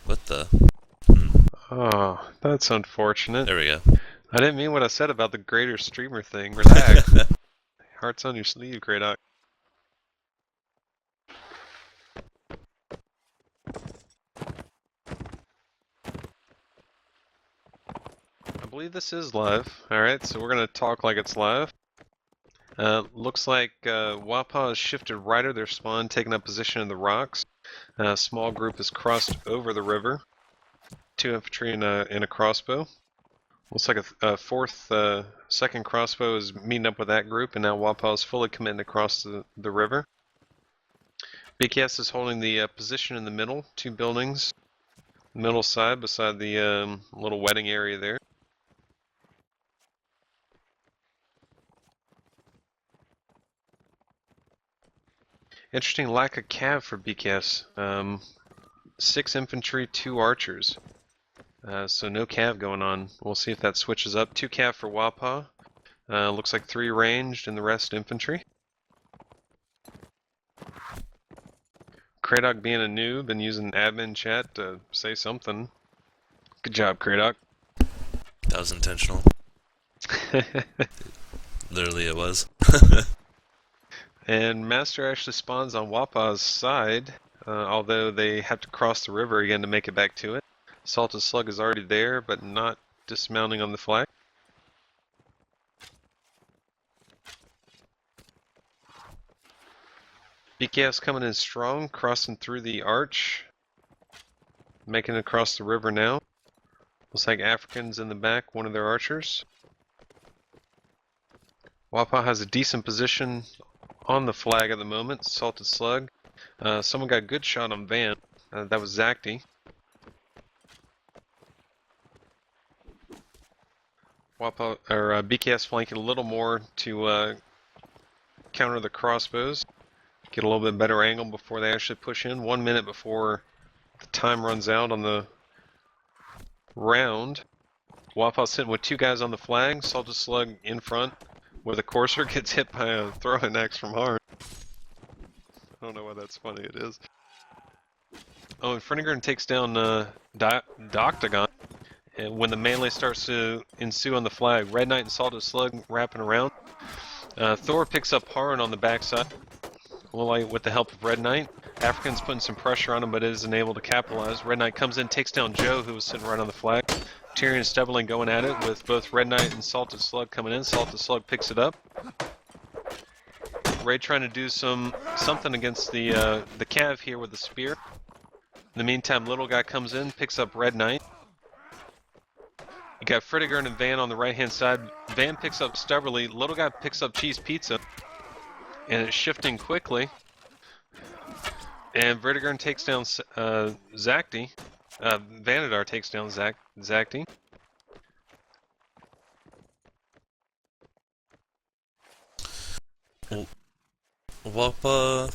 What the? Oh, that's unfortunate. There we go. I didn't mean what I said about the greater streamer thing. Relax. Heart's on your sleeve, Kratok. I believe this is live. Alright, so we're going to talk like it's live. Looks like Wappaw has shifted right of their spawn, taking up position in the rocks. A small group has crossed over the river. 2 infantry and a crossbow. Looks like a second crossbow is meeting up with that group, and now Wappaw is fully committed across the river. BkS is holding the position in the middle, 2 buildings. Middle side beside the little wedding area there. Interesting lack of cav for BkS. 6 infantry, 2 archers. So no cav going on. We'll see if that switches up. 2 cav for Wappaw. Looks like 3 ranged and the rest infantry. Kratok being a noob and using admin chat to say something. Good job, Kratok. That was intentional. Literally it was. And Master actually spawns on Wappaw's side, although they have to cross the river again to make it back to it. Salted Slug is already there, but not dismounting on the flag. BkS coming in strong, crossing through the arch, making it across the river now. Looks like Africans in the back, one of their archers. Wappaw has a decent position on the flag at the moment. Salted Slug Someone got a good shot on Van. That was Zacty. Wappaw, or BkS flanking a little more to counter the crossbows. Get a little bit better angle before they actually push in. 1 minute before the time runs out on the round. Wappaw sitting with 2 guys on the flag. Salted Slug in front where the Courser gets hit by a throwing axe from hard. I don't know why that's funny, it is. Oh, and Frennigan takes down Doctagon. And when the melee starts to ensue on the flag, Red Knight and Salted Slug wrapping around. Thor picks up Harn on the backside, with the help of Red Knight. African's putting some pressure on him, but isn't able to capitalize. Red Knight comes in, takes down Joe, who was sitting right on the flag. Tyrion and Stubberling going at it with both Red Knight and Salted Slug coming in. Salted Slug picks it up. Ray trying to do something against the Cav here with the spear. In the meantime, Little Guy comes in, picks up Red Knight. You got Fredegern and Van on the right-hand side. Van picks up Stubberly. Little Guy picks up Cheese Pizza. And it's shifting quickly. And Vertigern takes down Zacty. Vanadar takes down Zacty. Wappaw,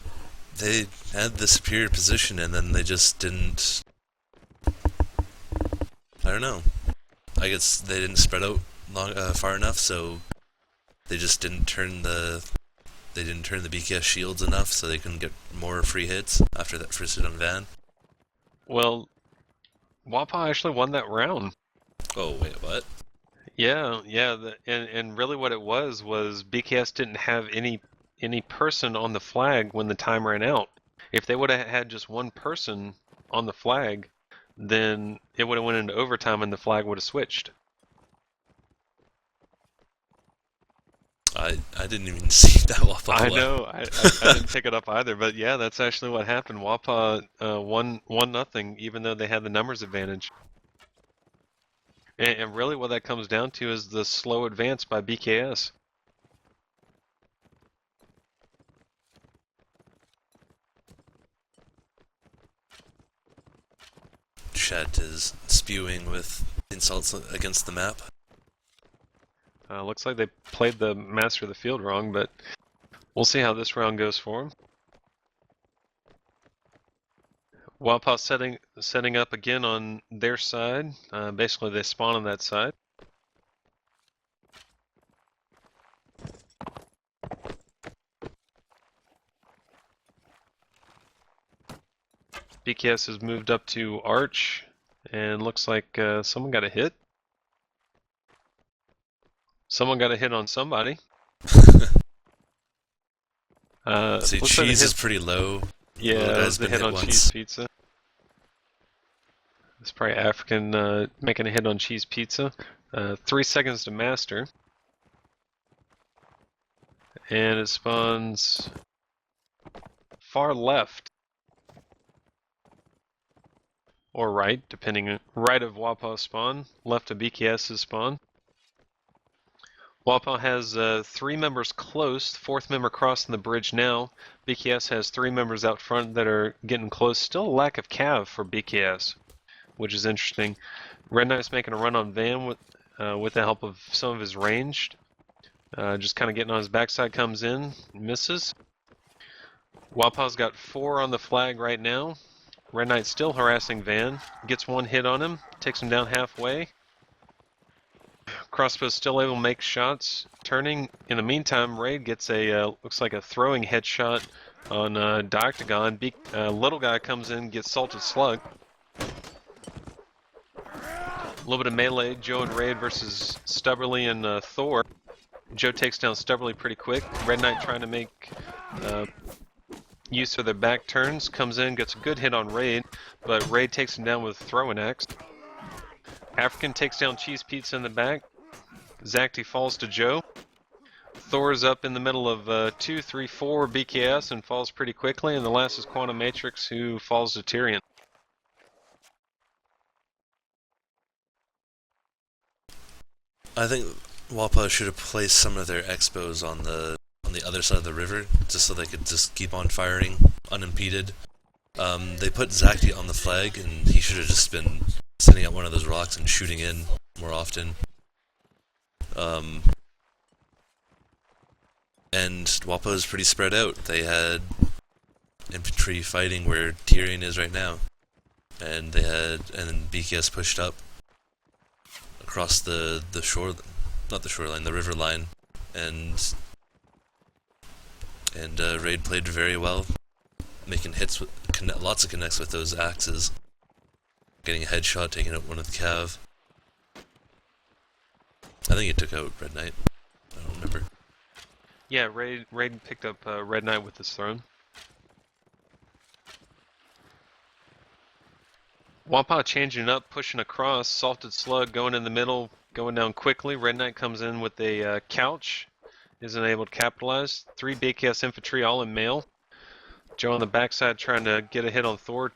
they had the superior position and then they just didn't... I don't know. I guess they didn't spread out far enough, so they just didn't turn the BkS shields enough, so they couldn't get more free hits after that first hit on Van. Well, Wappaw actually won that round. Oh wait, what? Yeah, and really what it was BkS didn't have any person on the flag when the time ran out. If they would have had just one person on the flag, then it would have went into overtime and the flag would have switched. I didn't even see that Wappaw. I know, I didn't pick it up either, but yeah, that's actually what happened. Wappaw won 1-0, even though they had the numbers advantage. And really what that comes down to is the slow advance by BkS. Chat is spewing with insults against the map. Looks like they played the Master of the Field wrong, but we'll see how this round goes for them. Wappaw setting up again on their side. Basically, they spawn on that side. BkS has moved up to Arch, and looks like someone got a hit. Someone got a hit on somebody. See, Cheese is pretty low. Yeah, that was the hit on Cheese Pizza. It's probably African making a hit on Cheese Pizza. 3 seconds to master. And it spawns far left. Or right, depending. Right of Wappaw spawn, left of BkS's spawn. Wappaw has 3 members close, 4th member crossing the bridge now. BkS has 3 members out front that are getting close. Still a lack of cav for BkS, which is interesting. Red Knight's making a run on Van with the help of some of his ranged. Just kind of getting on his backside, comes in, misses. Wappaw's got 4 on the flag right now. Red Knight's still harassing Van. Gets 1 hit on him, takes him down halfway. Crossbow's still able to make shots. Turning. In the meantime, Raid gets a, looks like a throwing headshot on Doctagon. Little Guy comes in, gets Salted Slug. A little bit of melee, Joe and Raid versus Stubberly and Thor. Joe takes down Stubberly pretty quick. Red Knight trying to make use of their back turns. Comes in, gets a good hit on Raid, but Raid takes him down with throwing axe. African takes down Cheese Pizza in the back. Zacty falls to Joe. Thor's up in the middle of 2, 3, 4 BkS and falls pretty quickly, and the last is Quantum Matrix, who falls to Tyrion. I think Wappaw should have placed some of their expos on the other side of the river, just so they could just keep on firing unimpeded. They put Zaki on the flag, and he should have just been sitting at one of those rocks and shooting in more often. And Wappaw is pretty spread out. They had infantry fighting where Tyrion is right now, and then BkS pushed up across the shore, not the shoreline, the river line, and Raid played very well, making hits with lots of connects with those axes, getting a headshot, taking out one of the cav. I think he took out Red Knight. I don't remember. Yeah, Raid picked up Red Knight with his throne. Wappaw changing up, pushing across. Salted Slug going in the middle, going down quickly. Red Knight comes in with a couch. Isn't able to capitalize. 3 BkS infantry all in mail. Joe on the backside trying to get a hit on Thor.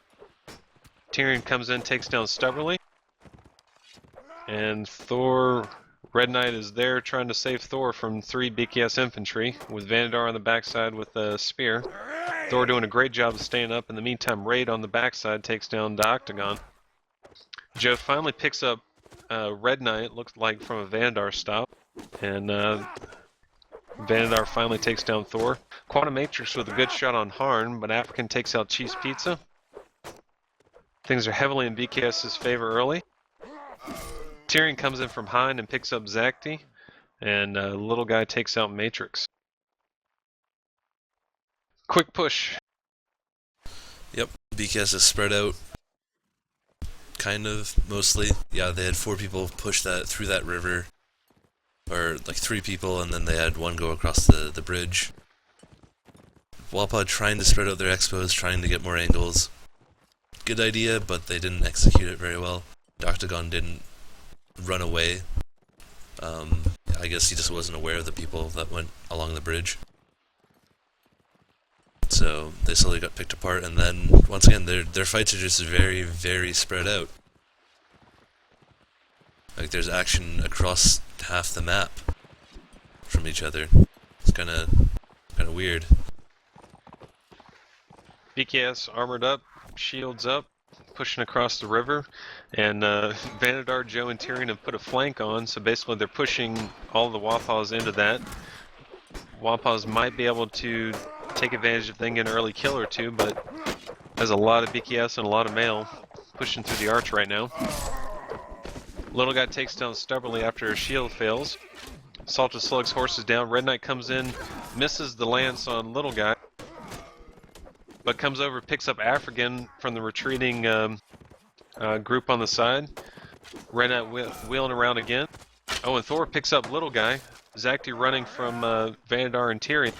Tyrion comes in, takes down stubbornly. And Red Knight is there trying to save Thor from 3 BkS infantry with Vanadar on the backside with a spear. Thor doing a great job of staying up. In the meantime, Raid on the backside takes down the Octagon. Joe finally picks up Red Knight, looks like from a Vanadar stop. And Vanadar finally takes down Thor. Quantum Matrix with a good shot on Harn, but African takes out Cheese Pizza. Things are heavily in BkS's favor early. Tyrion comes in from behind and picks up Zakti, and little guy takes out Matrix. Quick push. Yep, BkS is spread out, kind of, mostly. Yeah, they had 4 people push that through that river, or like 3 people, and then they had 1 go across the bridge. Wappaw trying to spread out their expos, trying to get more angles. Good idea, but they didn't execute it very well. The Octagon didn't run away. I guess he just wasn't aware of the people that went along the bridge. So they slowly got picked apart, and then once again their fights are just very, very spread out. Like there's action across half the map from each other. It's kind of weird. BkS armored up, shields up, pushing across the river, and Vanadar, Joe, and Tyrion have put a flank on, so basically they're pushing all the Wappaws into that. Wappaws might be able to take advantage if they can get an early kill or 2, but there's a lot of BkS and a lot of mail pushing through the arch right now. Little guy takes down stubbornly after his shield fails. Salted Slug's horse is down. Red Knight comes in, misses the lance on little guy, but comes over, picks up African from the retreating group on the side. Red Knight wheeling around again. Oh, and Thor picks up little guy. Zakti running from Vanadar and Tyrion.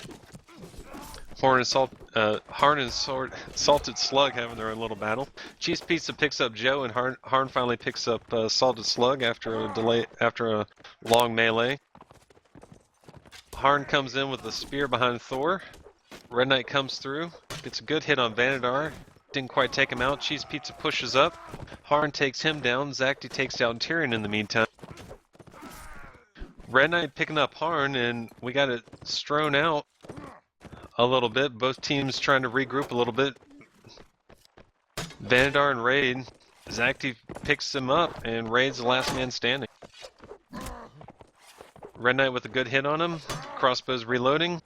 Harn and Salted Slug having their own little battle. Cheese Pizza picks up Joe, and Harn finally picks up Salted Slug after a long melee. Harn comes in with the spear behind Thor. Red Knight comes through, gets a good hit on Vanadar. Didn't quite take him out. Cheese Pizza pushes up. Harn takes him down. Zakti takes down Tyrion in the meantime. Red Knight picking up Harn, and we got it strewn out a little bit. Both teams trying to regroup a little bit. Vanadar and Raid. Zakti picks him up, and Raid's the last man standing. Red Knight with a good hit on him. Crossbow's reloading.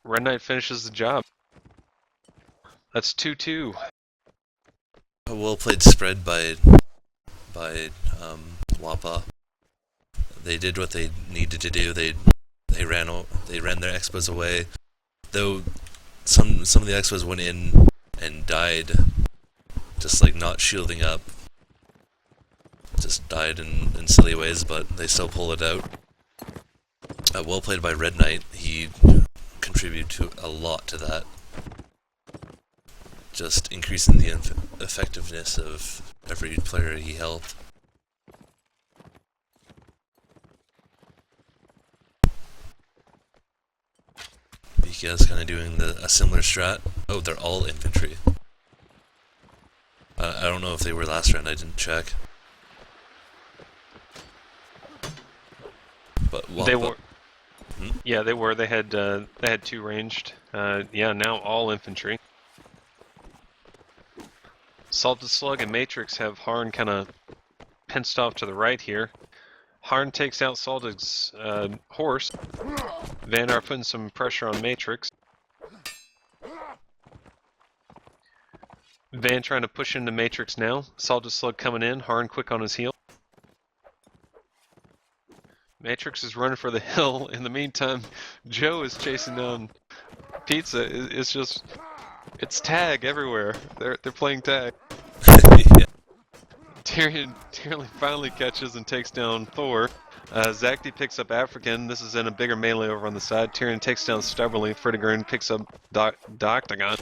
Red Knight finishes the job. That's 2-2. A well-played spread by Wappaw. They did what they needed to do. They ran their expos away. Though some of the expos went in and died, just like not shielding up. Just died in silly ways, but they still pull it out. Well played by Red Knight. He contributed a lot to that. Just increasing the effectiveness of every player he helped. BkS kind of doing a similar strat. Oh, they're all infantry. I don't know if they were last round, I didn't check. But They were. Hmm? Yeah, they were. They had two ranged. Yeah, now all infantry. Salted Slug and Matrix have Harn kind of pinched off to the right here. Harn takes out Salted's horse. Vandar putting some pressure on Matrix. Van trying to push into Matrix now. Salted Slug coming in. Harn quick on his heel. Matrix is running for the hill. In the meantime, Joe is chasing down Pizza. It's tag everywhere. They're playing tag. Yeah. Tyrion finally catches and takes down Thor. Zakti picks up African. This is in a bigger melee over on the side. Tyrion takes down Stubbornly. Fritigern picks up Doctagon.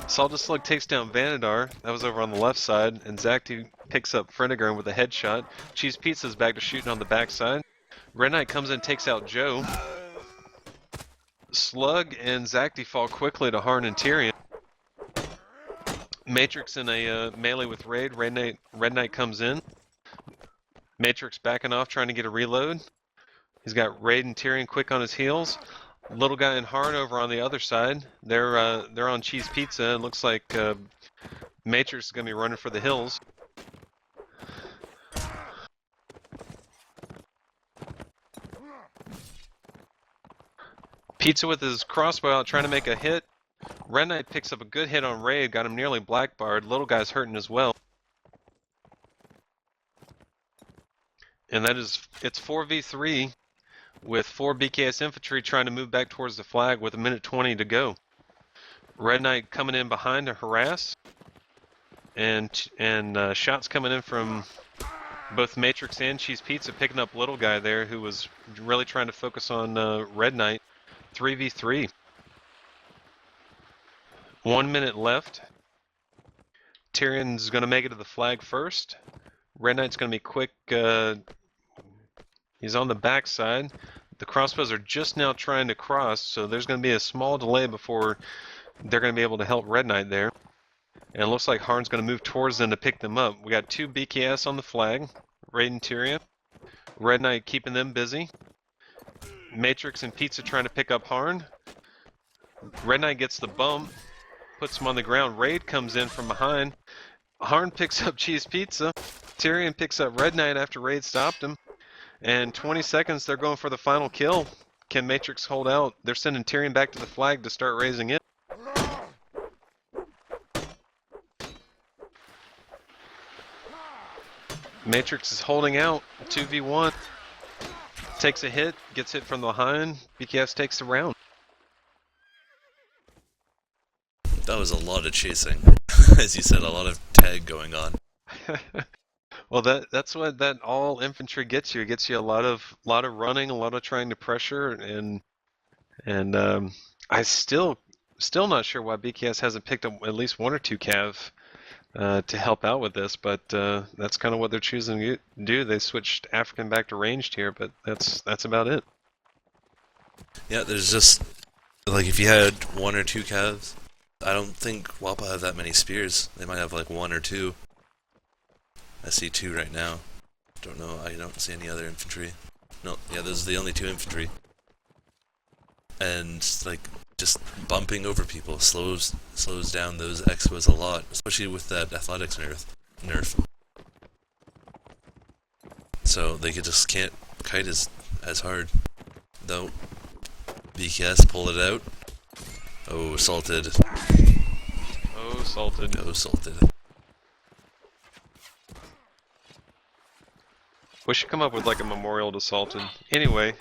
Salted Slug takes down Vanadar. That was over on the left side. And Zakti picks up Fritigern with a headshot. Cheese Pizza's back to shooting on the backside. Red Knight comes in and takes out Joe. Slug and Zakti fall quickly to Harn and Tyrion. Matrix in a melee with Raid. Red Knight comes in. Matrix backing off, trying to get a reload. He's got Raid and Tyrion quick on his heels. Little guy and Harn over on the other side. They're on Cheese Pizza. It looks like Matrix is going to be running for the hills. Pizza with his crossbow out, trying to make a hit. Red Knight picks up a good hit on Raid, got him nearly blackbarred. Little guy's hurting as well. And it's 4v3 with 4 BkS infantry trying to move back towards the flag with 1:20 to go. Red Knight coming in behind to harass. And shots coming in from both Matrix and Cheese Pizza, picking up Little Guy there, who was really trying to focus on Red Knight. 3v3. 1 minute left. Tyrion's going to make it to the flag first. Red Knight's going to be quick. He's on the backside. The crossbows are just now trying to cross, so there's going to be a small delay before they're going to be able to help Red Knight there. And it looks like Harn's going to move towards them to pick them up. We got 2 BkS on the flag. Raid and Tyrion. Red Knight keeping them busy. Matrix and Pizza trying to pick up Harn. Red Knight gets the bump, puts him on the ground. Raid comes in from behind. Harn picks up Cheese Pizza. Tyrion picks up Red Knight after Raid stopped him. And 20 seconds, they're going for the final kill. Can Matrix hold out? They're sending Tyrion back to the flag to start raising it. Matrix is holding out. 2v1. Takes a hit, gets hit from behind. BkS takes the round. That was a lot of chasing. As you said, a lot of tag going on. Well, that's what that all infantry gets you. It gets you a lot of running, a lot of trying to pressure, and I still not sure why BkS hasn't picked up at least 1 or 2 cav to help out with this, but that's kind of what they're choosing to do. They switched African back to ranged here, but that's about it. Yeah, there's just like if you had 1 or 2 calves, I don't think Wappaw have that many spears. They might have like 1 or 2. I see 2 right now. Don't know. I don't see any other infantry. No, yeah, those are the only 2 infantry. And like just bumping over people slows down those expos a lot, especially with that athletics nerf. So they just can't kite as hard. Though BkS pull it out. Oh, salted. Oh, salted. Oh, salted. We should come up with like a memorial to Salted. Anyway,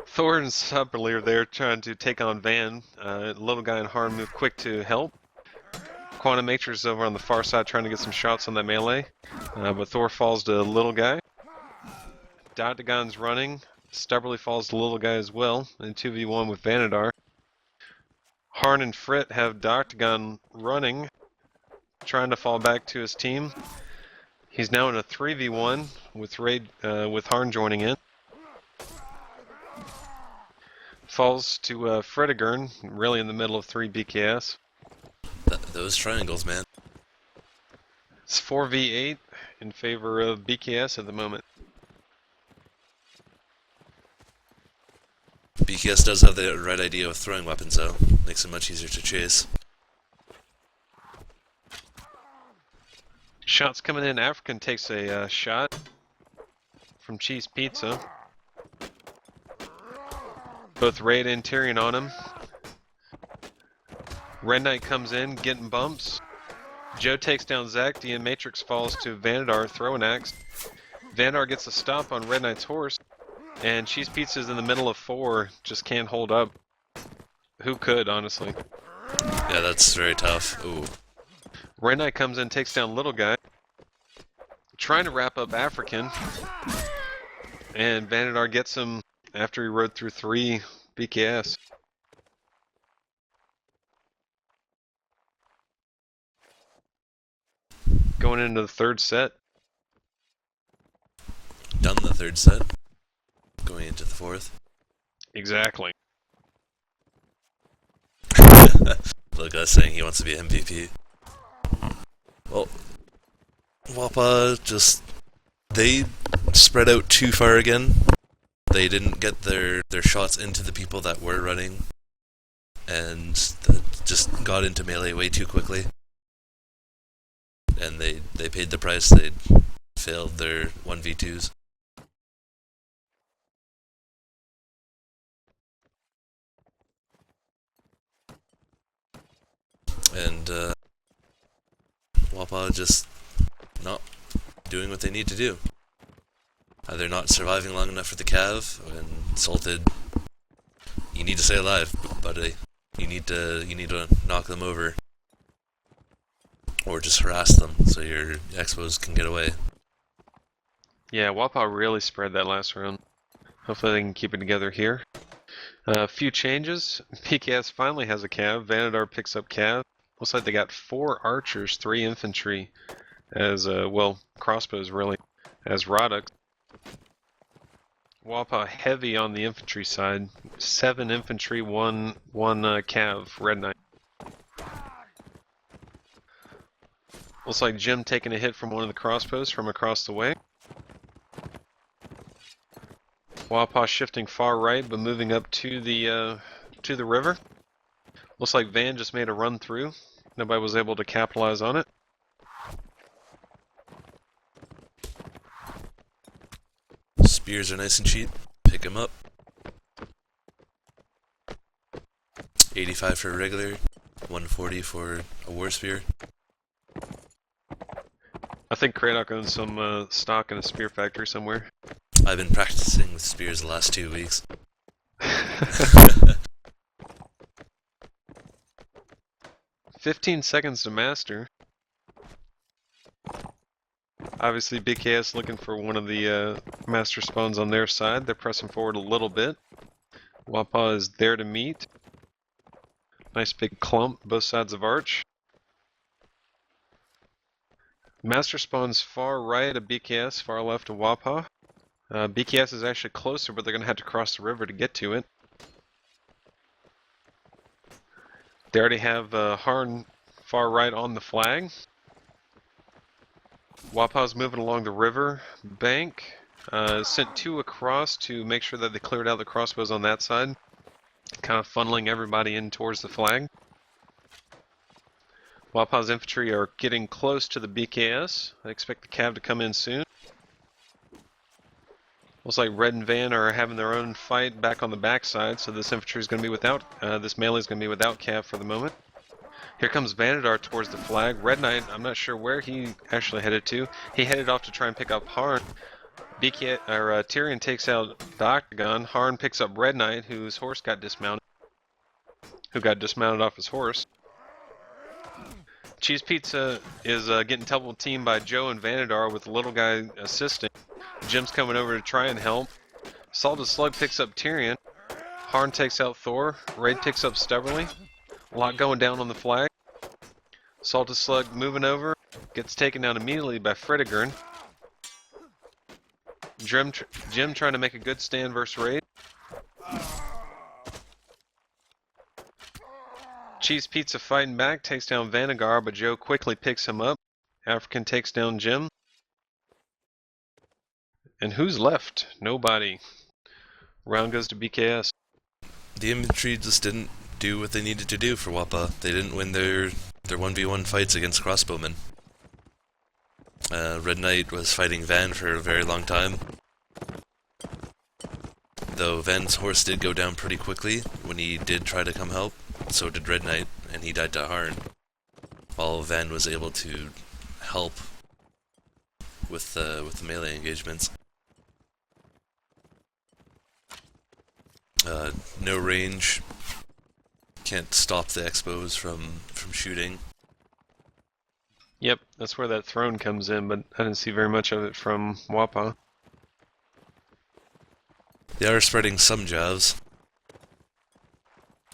Thor and Stubbornly are there trying to take on Van. Little Guy and Harn move quick to help. Quantum Matrix is over on the far side trying to get some shots on that melee. But Thor falls to Little Guy. Doctagon's running. Stubbornly falls to Little Guy as well in 2v1 with Vanadar. Harn and Frit have Doctagon running, trying to fall back to his team. He's now in a 3v1 with with Harn joining in. Falls to Fritigern, really in the middle of 3 BkS. Those triangles, man. It's 4v8 in favor of BkS at the moment. BkS does have the right idea with throwing weapons though. Makes it much easier to chase. Shots coming in. African takes a shot from Cheese Pizza. Both Raid and Tyrion on him. Red Knight comes in, getting bumps. Joe takes down Zach. The Matrix falls to Vanadar, throwing axe. Vanadar gets a stop on Red Knight's horse. And Cheese Pizza's in the middle of 4, just can't hold up. Who could, honestly? Yeah, that's very tough. Ooh. Red Knight comes in, takes down Little Guy. Trying to wrap up African. And Vanadar gets him after he rode through 3 BkS. Going into the 3rd set. Done the 3rd set. Going into the 4th. Exactly. Look, us saying he wants to be MVP. Well, Wappaw just... They spread out too far again. They didn't get their shots into the people that were running. And just got into melee way too quickly. And they paid the price. They failed their 1v2s. And Wappaw just not doing what they need to do. Either not surviving long enough for the cav, and Salted, you need to stay alive, buddy. You need to knock them over, or just harass them so your expos can get away. Yeah, Wappaw really spread that last round. Hopefully they can keep it together here. A few changes. BkS finally has a cav. Vanadar picks up cav. Looks like they got 4 archers, 3 infantry, as well, crossbows really, as Rodux. Wappaw heavy on the infantry side. 7 infantry, 1 cav, Red Knight. Looks like Jim taking a hit from one of the crossbows from across the way. Wappaw shifting far right, but moving up to the river. Looks like Van just made a run through. Nobody was able to capitalize on it. Spears are nice and cheap. Pick them up. 85 for a regular, 140 for a war spear. I think Kratok owns some stock in a spear factory somewhere. I've been practicing with spears the last 2 weeks. 15 seconds to master. Obviously BkS looking for one of the master spawns on their side. They're pressing forward a little bit. Wappaw is there to meet. Nice big clump both sides of arch. Master spawns far right of BkS, far left of Wappaw. BkS is actually closer, but they're going to have to cross the river to get to it. They already have Harn far right on the flag. Wappaw's moving along the river bank. Sent 2 across to make sure that they cleared out the crossbows on that side. Kind of funneling everybody in towards the flag. Wappaw's infantry are getting close to the BkS. I expect the cav to come in soon. Looks like Red and Van are having their own fight back on the backside, so this infantry is going to be without, this melee is going to be without cav for the moment. Here comes Vanadar towards the flag. Red Knight, I'm not sure where he actually headed to. He headed off to try and pick up Harn. Tyrion takes out the Octagon. Harn picks up Red Knight, whose horse got dismounted. Who got dismounted off his horse. Cheese Pizza is getting double teamed by Joe and Vanadar with the little guy assisting. Jim's coming over to try and help. Salted Slug picks up Tyrion. Harn takes out Thor. Raid picks up Stubbornly. A lot going down on the flag. Salted Slug moving over. Gets taken down immediately by Fredigern. Jim trying to make a good stand versus Raid. Cheese Pizza fighting back. Takes down Vanagar, but Joe quickly picks him up. African takes down Jim. And who's left? Nobody. Round goes to BkS. the infantry just didn't do what they needed to do for Wappaw. They didn't win their 1v1 fights against crossbowmen. Red Knight was fighting Van for a very long time. Though Van's horse did go down pretty quickly when he did try to come help, so did Red Knight, and he died to Harn. While Van was able to help with the melee engagements. No range, can't stop the Expos from shooting. Yep, that's where that throne comes in, but I didn't see very much of it from Wappaw. They are spreading some jabs.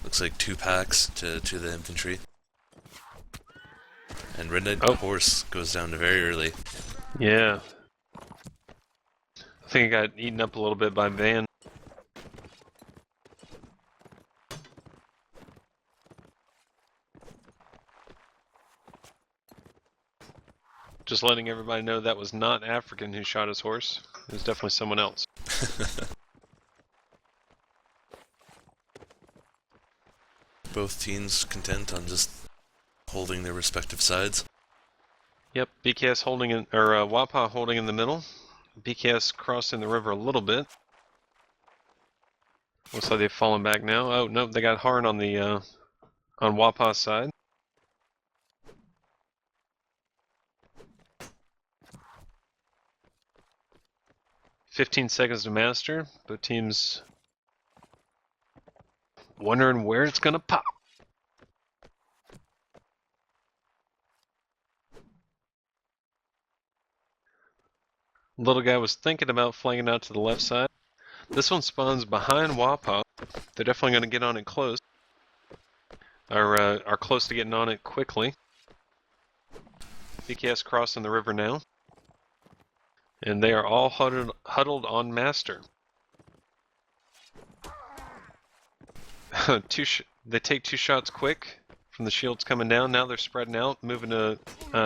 Looks like 2 packs to the infantry. And Red Knight horse goes down very early. Yeah. I think it got eaten up a little bit by Van. Just letting everybody know that was not African who shot his horse. It was definitely someone else. Both teams content on just holding their respective sides. Yep, BkS holding in, or Wappaw holding in the middle. BkS crossing the river a little bit. Looks like they've fallen back now. Oh no, they got Harn on the on Wappaw's side. "15 seconds to master." Both teams wondering where it's gonna pop. Little guy was thinking about flanking out to the left side. This one spawns behind Wappaw. They're definitely going to get on it close. Are close to getting on it quickly. BkS crossing the river now. And they are all huddled on master. They take 2 shots quick from the shields coming down. Now they're spreading out, moving to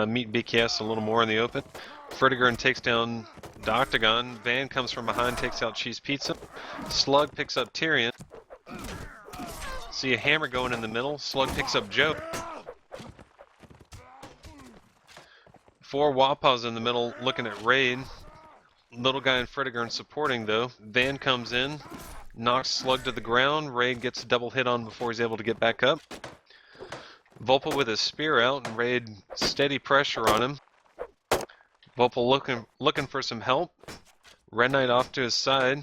meet BkS a little more in the open. Fredegern takes down the Octagon. Van comes from behind, takes out Cheese Pizza. Slug picks up Tyrion. See a hammer going in the middle. Slug picks up Joe. 4 Wappaw's in the middle looking at Raid. Little guy and Fredegern supporting though. Van comes in, knocks Slug to the ground. Raid gets a double hit on before he's able to get back up. Wappaw with his spear out and Raid steady pressure on him. Wappaw looking for some help. Red Knight off to his side.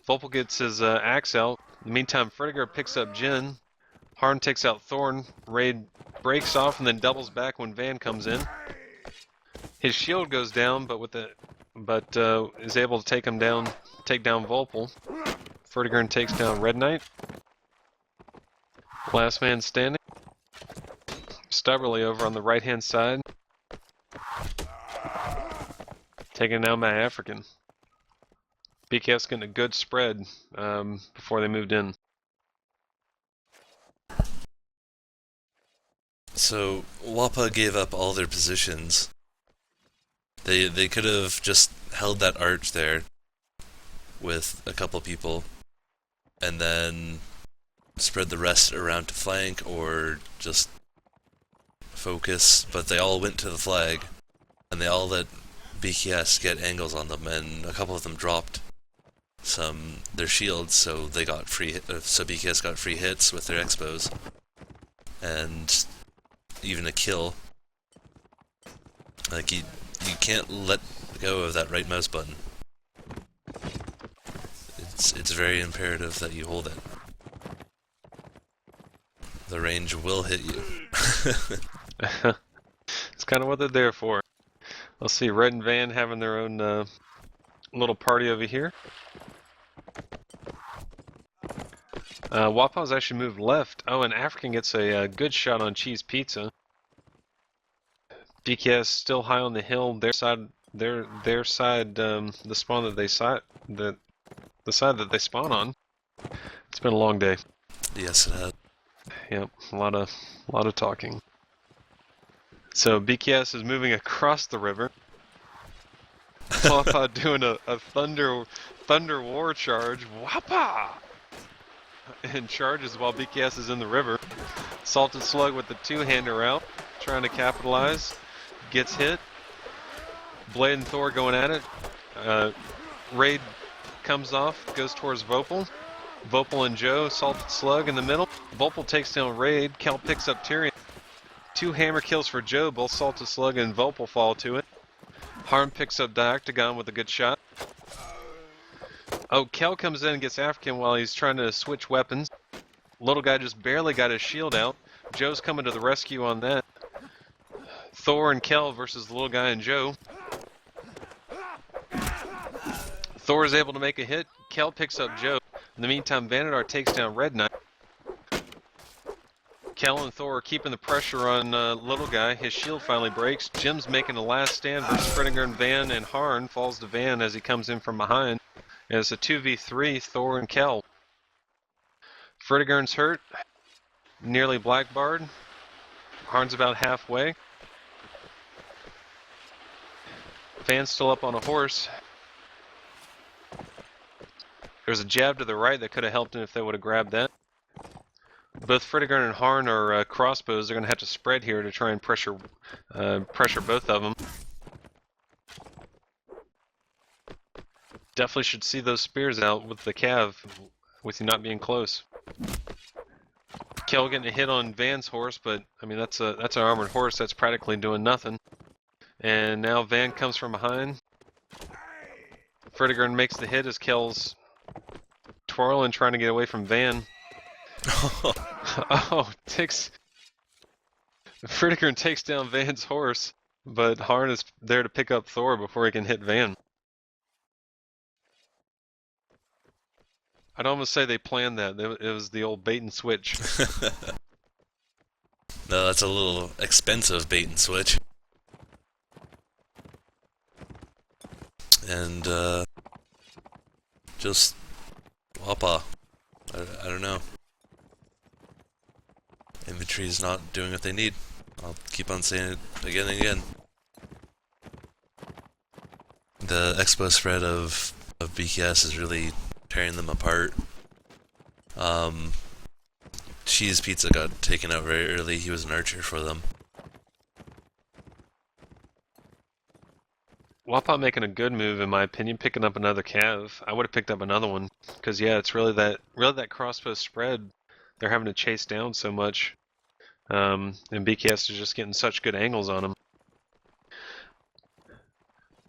Wappaw gets his axe out. In the meantime, Fredegern picks up Jin. Harn takes out Thorn. Raid breaks off and then doubles back when Van comes in. His shield goes down, but is able to take down Wappaw. Fredegern takes down Red Knight. Last man standing. Stubbornly over on the right hand side. Taking down my African. BkS getting a good spread before they moved in. So Wappaw gave up all their positions. They could have just held that arch there with a couple people and then spread the rest around to flank or just focus, but they all went to the flag and they all let BkS get angles on them, and a couple of them dropped their shields, so they got so BkS got free hits with their expos and even a kill. Like you can't let go of that right mouse button. It's very imperative that you hold it. The range will hit you. It's kind of what they're there for. Let's see, Red and Van having their own little party over here. Wappaw's actually moved left. Oh, and African gets a good shot on Cheese Pizza. BkS still high on the hill. Their side, the spawn that the side that they spawn on. It's been a long day. Yes, it has. Yep, a lot of talking. So BkS is moving across the river. Wappaw doing a thunder war charge. Wappaw! and charges while BkS is in the river. Salted Slug with the two-hander out, trying to capitalize. Gets hit. Blade and Thor going at it. Raid comes off, goes towards Vopal. Vopal and Joe, Salted Slug in the middle. Vopal takes down Raid. Cal picks up Tyrion. 2 hammer kills for Joe. Both Salted Slug and Vopal fall to it. Harm picks up Dioctagon with a good shot. Oh, Kel comes in and gets African while he's trying to switch weapons. Little guy just barely got his shield out. Joe's coming to the rescue on that. Thor and Kel versus the little guy and Joe. Thor is able to make a hit. Kel picks up Joe. In the meantime, Vanadar takes down Red Knight. Kel and Thor are keeping the pressure on little guy. His shield finally breaks. Jim's making a last stand versus Frediger and Van, and Harn falls to Van as he comes in from behind. And it's a 2v3, Thor and Kel. Frediger's hurt. Nearly blackbarred. Harn's about halfway. Van's still up on a horse. There's a jab to the right that could have helped him if they would have grabbed that. Both Frediger and Harn are crossbows. They're going to have to spread here to try and pressure both of them. Definitely should see those spears out with the cav, with you not being close. Kel getting a hit on Van's horse, but I mean that's an armored horse that's practically doing nothing. And now Van comes from behind. Frediger makes the hit as Kel's twirling, trying to get away from Van. Frediger takes down Van's horse, but Harn is there to pick up Thor before he can hit Van. I'd almost say they planned that. It was the old bait and switch. No, that's a little expensive bait and switch. And, just Wappaw. I don't know. Infantry is not doing what they need. I'll keep on saying it again and again. The expo spread of BkS is really tearing them apart. Cheese Pizza got taken out very early. He was an archer for them. Wappaw making a good move, in my opinion, picking up another cav. I would have picked up another one, because yeah, it's really that crossbow spread they're having to chase down so much, and BkS is just getting such good angles on them.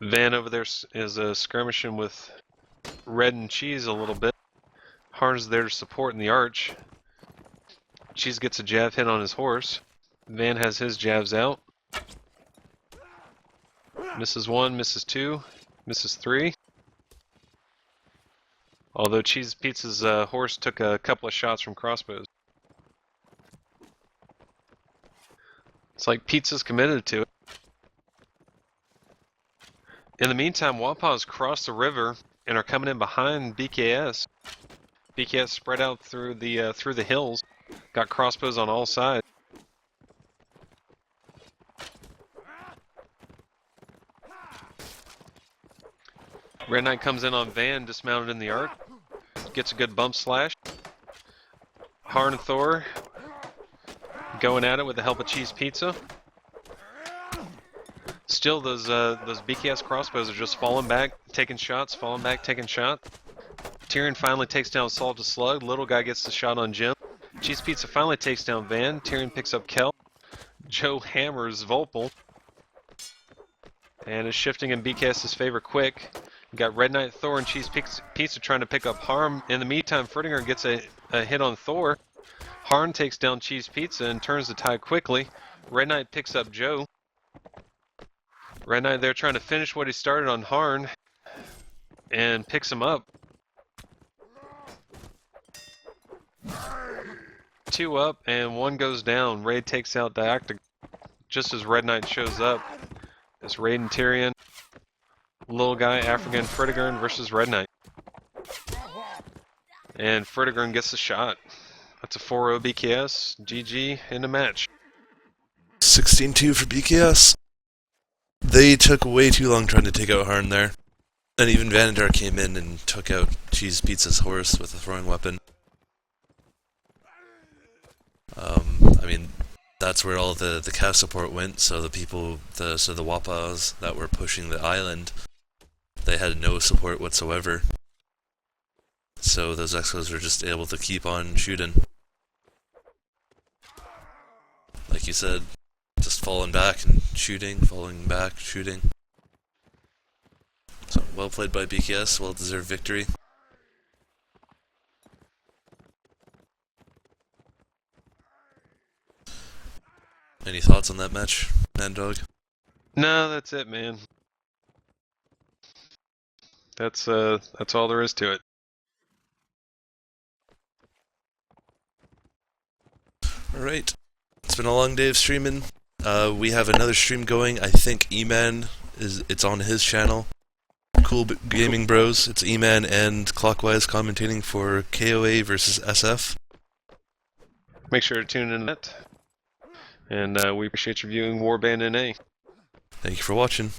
Van over there is skirmishing with Red and Cheese a little bit. Harn's there to support in the arch. Cheese gets a jab hit on his horse. Van has his jabs out. Misses 1, misses 2, misses 3. Although Cheese Pizza's horse took a couple of shots from crossbows. It's like Pizza's committed to it. In the meantime, Wappaw's crossed the river and are coming in behind BkS. BkS spread out through the hills, got crossbows on all sides. Red Knight comes in on Van, dismounted in the arc. Gets a good bump slash. Harn and Thor going at it with the help of Cheese Pizza. Still, those BkS crossbows are just falling back, taking shots, falling back, taking shots. Tyrion finally takes down Salted Slug. Little guy gets the shot on Jim. Cheese Pizza finally takes down Van. Tyrion picks up Kel. Joe hammers Vopal. And is shifting in BkS's favor quick. You got Red Knight, Thor, and Cheese Pizza trying to pick up Harm. In the meantime, Frediger gets a hit on Thor. Harn takes down Cheese Pizza and turns the tide quickly. Red Knight picks up Joe. Red Knight there trying to finish what he started on Harn and picks him up. 2 up and 1 goes down. Raid takes out Dioctagon just as Red Knight shows up. It's Raid and Tyrion. Little guy, African Frediger versus Red Knight. And Frediger gets the shot. That's a 4-0 BkS. GG in the match. 16-2 for BkS. They took way too long trying to take out Harn there. And even Vanadar came in and took out Cheese Pizza's horse with a throwing weapon. that's where all the CAV support went. So the people, the Wappaws that were pushing the island, they had no support whatsoever. So those Exos were just able to keep on shooting. Like you said, just falling back and shooting, falling back, shooting. So well played by BkS, well deserved victory. Any thoughts on that match, Nandog? No, that's it, man. That's all there is to it. Alright. It's been a long day of streaming. We have another stream going. I think E-Man it's on his channel. Cool Gaming Bros. It's E-Man and Clockwise commentating for KOA versus SF. Make sure to tune in to that. And we appreciate you viewing Warband NA. Thank you for watching.